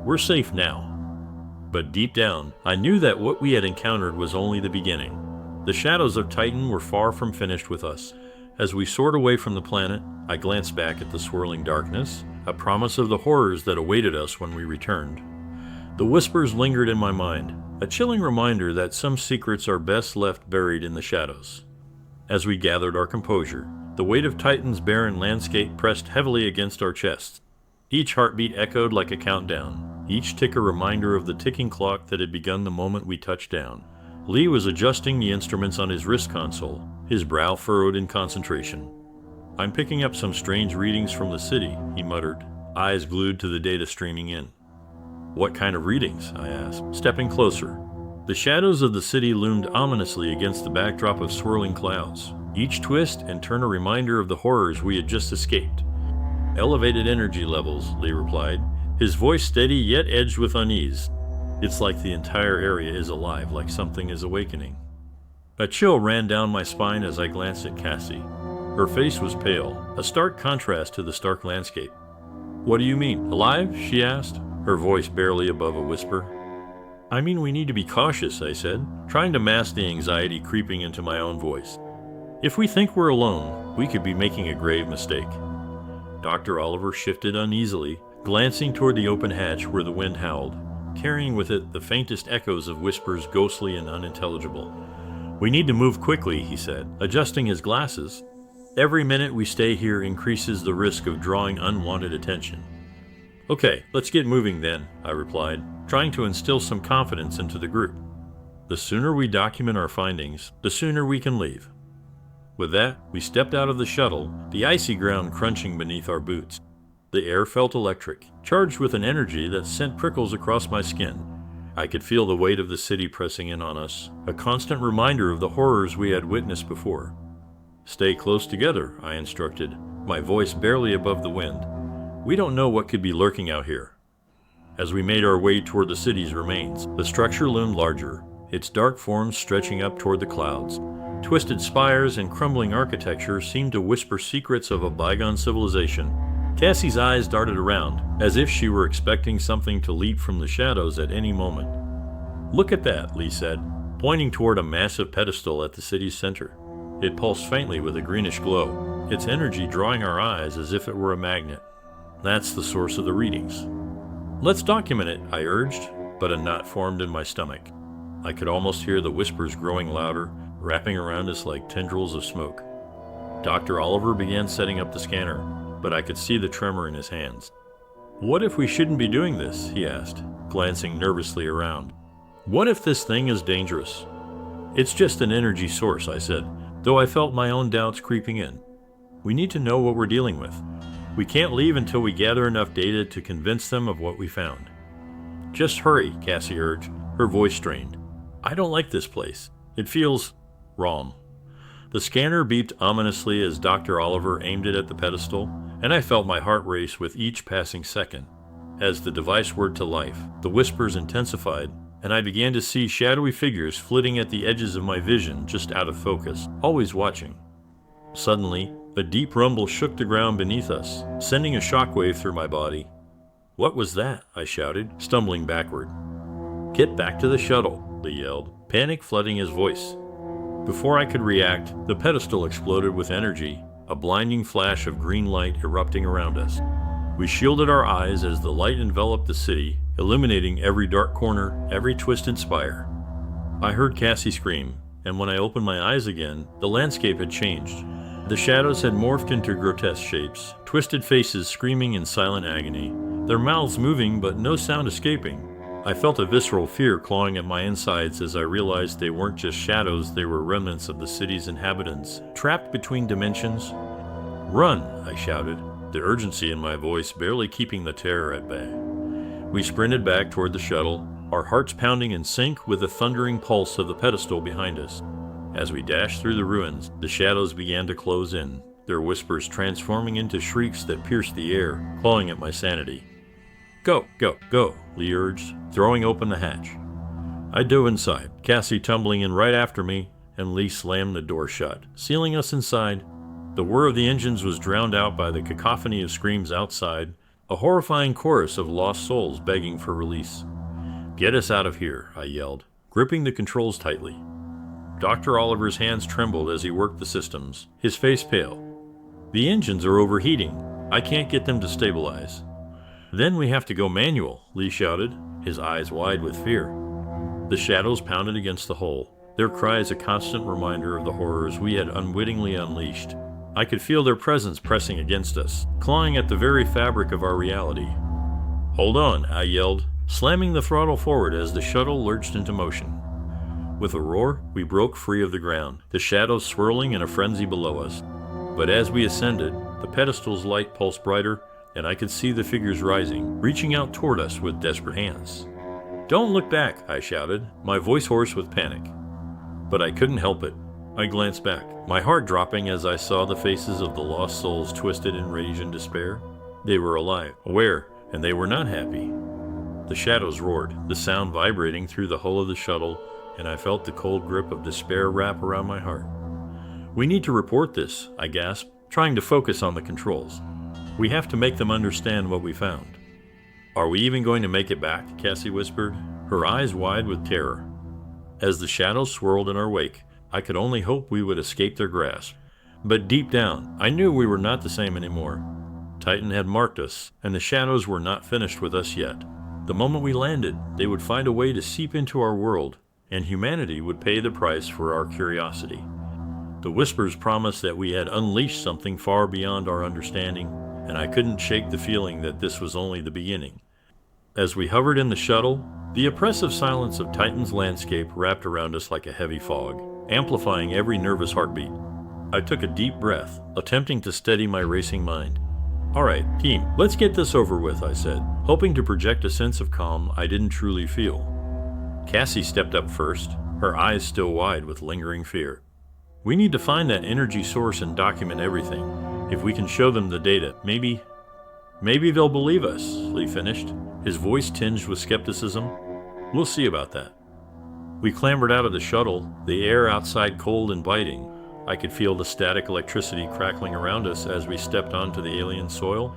"We're safe now." But deep down, I knew that what we had encountered was only the beginning. The shadows of Titan were far from finished with us. As we soared away from the planet, I glanced back at the swirling darkness, a promise of the horrors that awaited us when we returned. The whispers lingered in my mind, a chilling reminder that some secrets are best left buried in the shadows. As we gathered our composure, the weight of Titan's barren landscape pressed heavily against our chests. Each heartbeat echoed like a countdown, each tick a reminder of the ticking clock that had begun the moment we touched down. Lee was adjusting the instruments on his wrist console, his brow furrowed in concentration. "I'm picking up some strange readings from the city," he muttered, eyes glued to the data streaming in. "What kind of readings?" I asked, stepping closer. The shadows of the city loomed ominously against the backdrop of swirling clouds, each twist and turn a reminder of the horrors we had just escaped. "Elevated energy levels," Lee replied, his voice steady yet edged with unease. "It's like the entire area is alive, like something is awakening." A chill ran down my spine as I glanced at Cassie. Her face was pale, a stark contrast to the stark landscape. "What do you mean, alive?" she asked, her voice barely above a whisper. "I mean we need to be cautious," I said, trying to mask the anxiety creeping into my own voice. "If we think we're alone, we could be making a grave mistake." Dr. Oliver shifted uneasily, glancing toward the open hatch where the wind howled, carrying with it the faintest echoes of whispers ghostly and unintelligible. "We need to move quickly," he said, adjusting his glasses. "Every minute we stay here increases the risk of drawing unwanted attention." "Okay, let's get moving then," I replied, trying to instill some confidence into the group. "The sooner we document our findings, the sooner we can leave." With that, we stepped out of the shuttle, the icy ground crunching beneath our boots. The air felt electric, charged with an energy that sent prickles across my skin. I could feel the weight of the city pressing in on us, a constant reminder of the horrors we had witnessed before. "Stay close together," I instructed, my voice barely above the wind. "We don't know what could be lurking out here." As we made our way toward the city's remains, the structure loomed larger, its dark forms stretching up toward the clouds. Twisted spires and crumbling architecture seemed to whisper secrets of a bygone civilization. Cassie's eyes darted around, as if she were expecting something to leap from the shadows at any moment. "Look at that," Lee said, pointing toward a massive pedestal at the city's center. It pulsed faintly with a greenish glow, its energy drawing our eyes as if it were a magnet. "That's the source of the readings." "Let's document it," I urged, but a knot formed in my stomach. I could almost hear the whispers growing louder, wrapping around us like tendrils of smoke. Dr. Oliver began setting up the scanner, but I could see the tremor in his hands. "What if we shouldn't be doing this?" he asked, glancing nervously around. "What if this thing is dangerous?" It's just an energy source, I said, though I felt my own doubts creeping in. We need to know what we're dealing with. We can't leave until we gather enough data to convince them of what we found. Just hurry, Cassie urged, her voice strained. I don't like this place. It feels wrong. The scanner beeped ominously as Dr. Oliver aimed it at the pedestal, and I felt my heart race with each passing second. As the device whirred to life, the whispers intensified, and I began to see shadowy figures flitting at the edges of my vision, just out of focus, always watching. Suddenly, a deep rumble shook the ground beneath us, sending a shockwave through my body. What was that? I shouted, stumbling backward. Get back to the shuttle, Lee yelled, panic flooding his voice. Before I could react, the pedestal exploded with energy, a blinding flash of green light erupting around us. We shielded our eyes as the light enveloped the city, illuminating every dark corner, every twisted spire. I heard Cassie scream, and when I opened my eyes again, the landscape had changed. The shadows had morphed into grotesque shapes, twisted faces screaming in silent agony, their mouths moving but no sound escaping. I felt a visceral fear clawing at my insides as I realized they weren't just shadows, they were remnants of the city's inhabitants, trapped between dimensions. Run, I shouted, the urgency in my voice barely keeping the terror at bay. We sprinted back toward the shuttle, our hearts pounding in sync with the thundering pulse of the pedestal behind us. As we dashed through the ruins, the shadows began to close in, their whispers transforming into shrieks that pierced the air, clawing at my sanity. Go, go, go, Lee urged, throwing open the hatch. I dove inside, Cassie tumbling in right after me, and Lee slammed the door shut, sealing us inside. The whir of the engines was drowned out by the cacophony of screams outside, a horrifying chorus of lost souls begging for release. Get us out of here, I yelled, gripping the controls tightly. Dr. Oliver's hands trembled as he worked the systems, his face pale. The engines are overheating. I can't get them to stabilize. Then we have to go manual, Lee shouted, his eyes wide with fear. The shadows pounded against the hull, their cries a constant reminder of the horrors we had unwittingly unleashed. I could feel their presence pressing against us, clawing at the very fabric of our reality. Hold on, I yelled, slamming the throttle forward as the shuttle lurched into motion. With a roar, we broke free of the ground, the shadows swirling in a frenzy below us. But as we ascended, the pedestal's light pulsed brighter, and I could see the figures rising, reaching out toward us with desperate hands. Don't look back, I shouted, my voice hoarse with panic. But I couldn't help it. I glanced back, my heart dropping as I saw the faces of the lost souls twisted in rage and despair. They were alive, aware, and they were not happy. The shadows roared, the sound vibrating through the hull of the shuttle, and I felt the cold grip of despair wrap around my heart. We need to report this, I gasped, trying to focus on the controls. We have to make them understand what we found. Are we even going to make it back? Cassie whispered, her eyes wide with terror. As the shadows swirled in our wake, I could only hope we would escape their grasp. But deep down, I knew we were not the same anymore. Titan had marked us, and the shadows were not finished with us yet. The moment we landed, they would find a way to seep into our world, and humanity would pay the price for our curiosity. The whispers promised that we had unleashed something far beyond our understanding, and I couldn't shake the feeling that this was only the beginning. As we hovered in the shuttle, the oppressive silence of Titan's landscape wrapped around us like a heavy fog, amplifying every nervous heartbeat. I took a deep breath, attempting to steady my racing mind. All right, team, let's get this over with, I said, hoping to project a sense of calm I didn't truly feel. Cassie stepped up first, her eyes still wide with lingering fear. We need to find that energy source and document everything. If we can show them the data, maybe they'll believe us, Lee finished, his voice tinged with skepticism. We'll see about that. We clambered out of the shuttle, the air outside cold and biting. I could feel the static electricity crackling around us as we stepped onto the alien soil.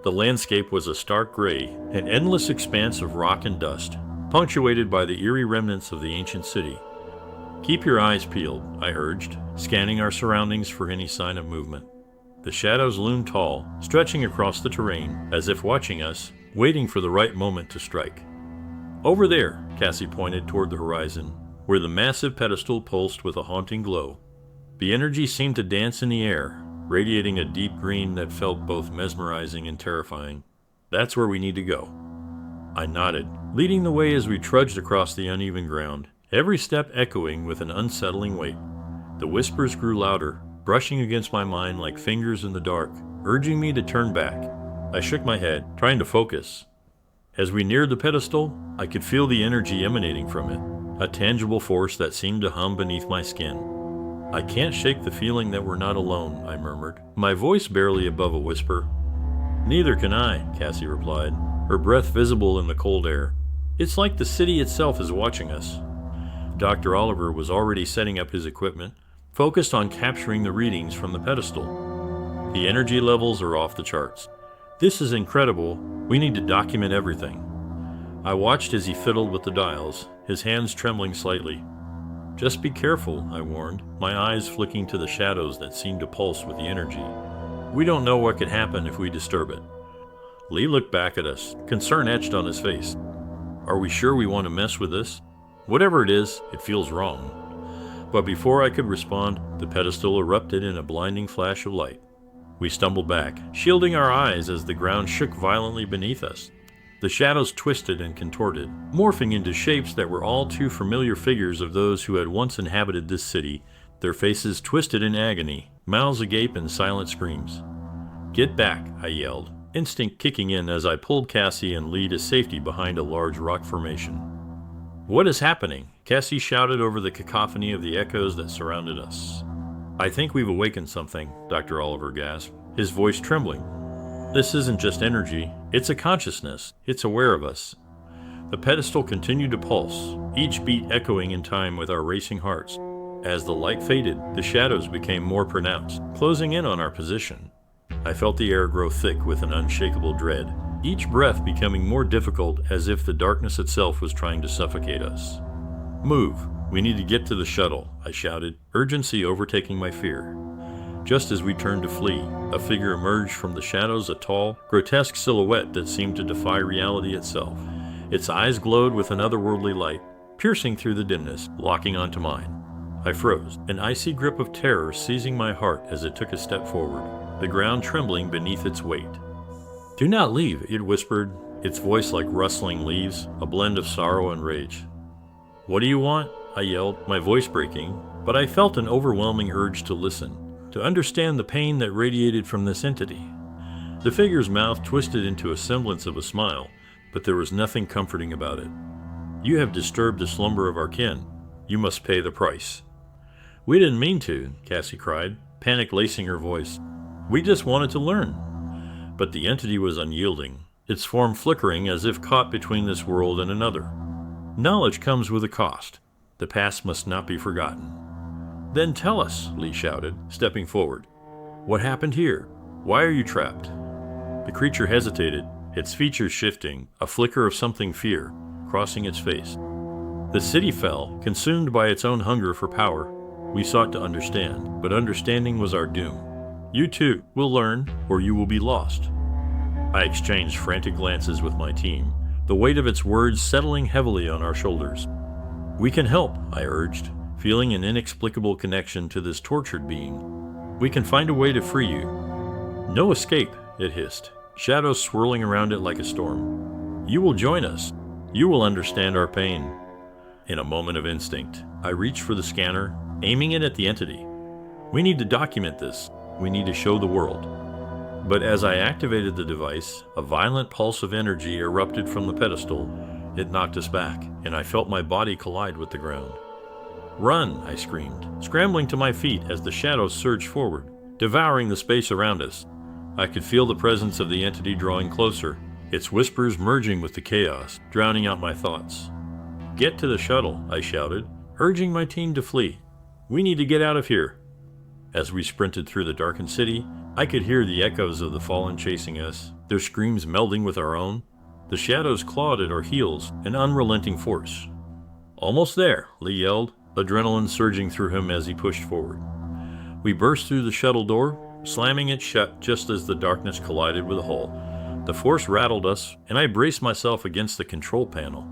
The landscape was a stark gray, an endless expanse of rock and dust, punctuated by the eerie remnants of the ancient city. Keep your eyes peeled, I urged, scanning our surroundings for any sign of movement. The shadows loomed tall, stretching across the terrain, as if watching us, waiting for the right moment to strike. Over there, Cassie pointed toward the horizon, where the massive pedestal pulsed with a haunting glow. The energy seemed to dance in the air, radiating a deep green that felt both mesmerizing and terrifying. That's where we need to go. I nodded, leading the way as we trudged across the uneven ground, every step echoing with an unsettling weight. The whispers grew louder, brushing against my mind like fingers in the dark, urging me to turn back. I shook my head, trying to focus. As we neared the pedestal, I could feel the energy emanating from it, a tangible force that seemed to hum beneath my skin. I can't shake the feeling that we're not alone, I murmured, my voice barely above a whisper. Neither can I, Cassie replied, her breath visible in the cold air. It's like the city itself is watching us. Dr. Oliver was already setting up his equipment, focused on capturing the readings from the pedestal. The energy levels are off the charts. This is incredible. We need to document everything. I watched as he fiddled with the dials, his hands trembling slightly. Just be careful, I warned, my eyes flicking to the shadows that seemed to pulse with the energy. We don't know what could happen if we disturb it. Lee looked back at us, concern etched on his face. Are we sure we want to mess with this? Whatever it is, it feels wrong. But before I could respond, the pedestal erupted in a blinding flash of light. We stumbled back, shielding our eyes as the ground shook violently beneath us. The shadows twisted and contorted, morphing into shapes that were all too familiar figures of those who had once inhabited this city, their faces twisted in agony, mouths agape in silent screams. Get back, I yelled, instinct kicking in as I pulled Cassie and Lee to safety behind a large rock formation. What is happening? Cassie shouted over the cacophony of the echoes that surrounded us. I think we've awakened something, Dr. Oliver gasped, his voice trembling. This isn't just energy, it's a consciousness, it's aware of us. The pedestal continued to pulse, each beat echoing in time with our racing hearts. As the light faded, the shadows became more pronounced, closing in on our position. I felt the air grow thick with an unshakable dread, each breath becoming more difficult as if the darkness itself was trying to suffocate us. Move! We need to get to the shuttle, I shouted, urgency overtaking my fear. Just as we turned to flee, a figure emerged from the shadows, a tall, grotesque silhouette that seemed to defy reality itself. Its eyes glowed with an otherworldly light, piercing through the dimness, locking onto mine. I froze, an icy grip of terror seizing my heart as it took a step forward, the ground trembling beneath its weight. Do not leave, it whispered, its voice like rustling leaves, a blend of sorrow and rage. What do you want? I yelled, my voice breaking, but I felt an overwhelming urge to listen, to understand the pain that radiated from this entity. The figure's mouth twisted into a semblance of a smile, but there was nothing comforting about it. You have disturbed the slumber of our kin. You must pay the price. We didn't mean to, Cassie cried, panic lacing her voice. We just wanted to learn. But the entity was unyielding, its form flickering as if caught between this world and another. Knowledge comes with a cost. The past must not be forgotten. Then tell us, Lee shouted, stepping forward. What happened here? Why are you trapped? The creature hesitated, its features shifting, a flicker of something fear, crossing its face. The city fell, consumed by its own hunger for power. We sought to understand, but understanding was our doom. You too will learn, or you will be lost. I exchanged frantic glances with my team, the weight of its words settling heavily on our shoulders. We can help, I urged, feeling an inexplicable connection to this tortured being. We can find a way to free you. No escape, it hissed, shadows swirling around it like a storm. You will join us. You will understand our pain. In a moment of instinct, I reached for the scanner, aiming it at the entity. We need to document this. We need to show the world. But as I activated the device, a violent pulse of energy erupted from the pedestal. It knocked us back, and I felt my body collide with the ground. Run, I screamed, scrambling to my feet as the shadows surged forward, devouring the space around us. I could feel the presence of the entity drawing closer, its whispers merging with the chaos, drowning out my thoughts. Get to the shuttle, I shouted, urging my team to flee. We need to get out of here. As we sprinted through the darkened city, I could hear the echoes of the fallen chasing us, their screams melding with our own. The shadows clawed at our heels, an unrelenting force. Almost there, Lee yelled, adrenaline surging through him as he pushed forward. We burst through the shuttle door, slamming it shut just as the darkness collided with the hull. The force rattled us, and I braced myself against the control panel.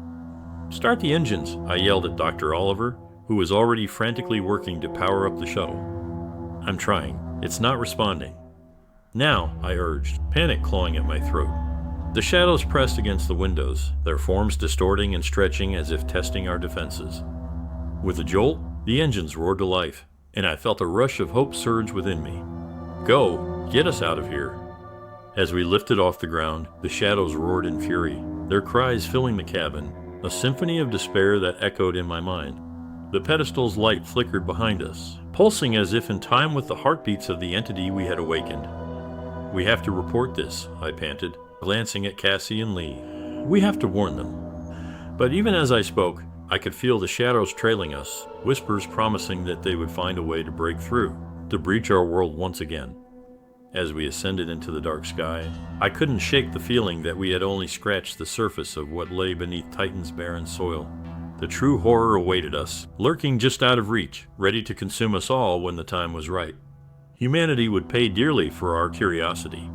Start the engines, I yelled at Dr. Oliver, who was already frantically working to power up the shuttle. I'm trying. It's not responding. Now, I urged, panic clawing at my throat. The shadows pressed against the windows, their forms distorting and stretching as if testing our defenses. With a jolt, the engines roared to life, and I felt a rush of hope surge within me. Go, get us out of here. As we lifted off the ground, the shadows roared in fury, their cries filling the cabin, a symphony of despair that echoed in my mind. The pedestal's light flickered behind us, pulsing as if in time with the heartbeats of the entity we had awakened. We have to report this, I panted, glancing at Cassie and Lee. We have to warn them. But even as I spoke, I could feel the shadows trailing us, whispers promising that they would find a way to break through, to breach our world once again. As we ascended into the dark sky, I couldn't shake the feeling that we had only scratched the surface of what lay beneath Titan's barren soil. The true horror awaited us, lurking just out of reach, ready to consume us all when the time was right. Humanity would pay dearly for our curiosity.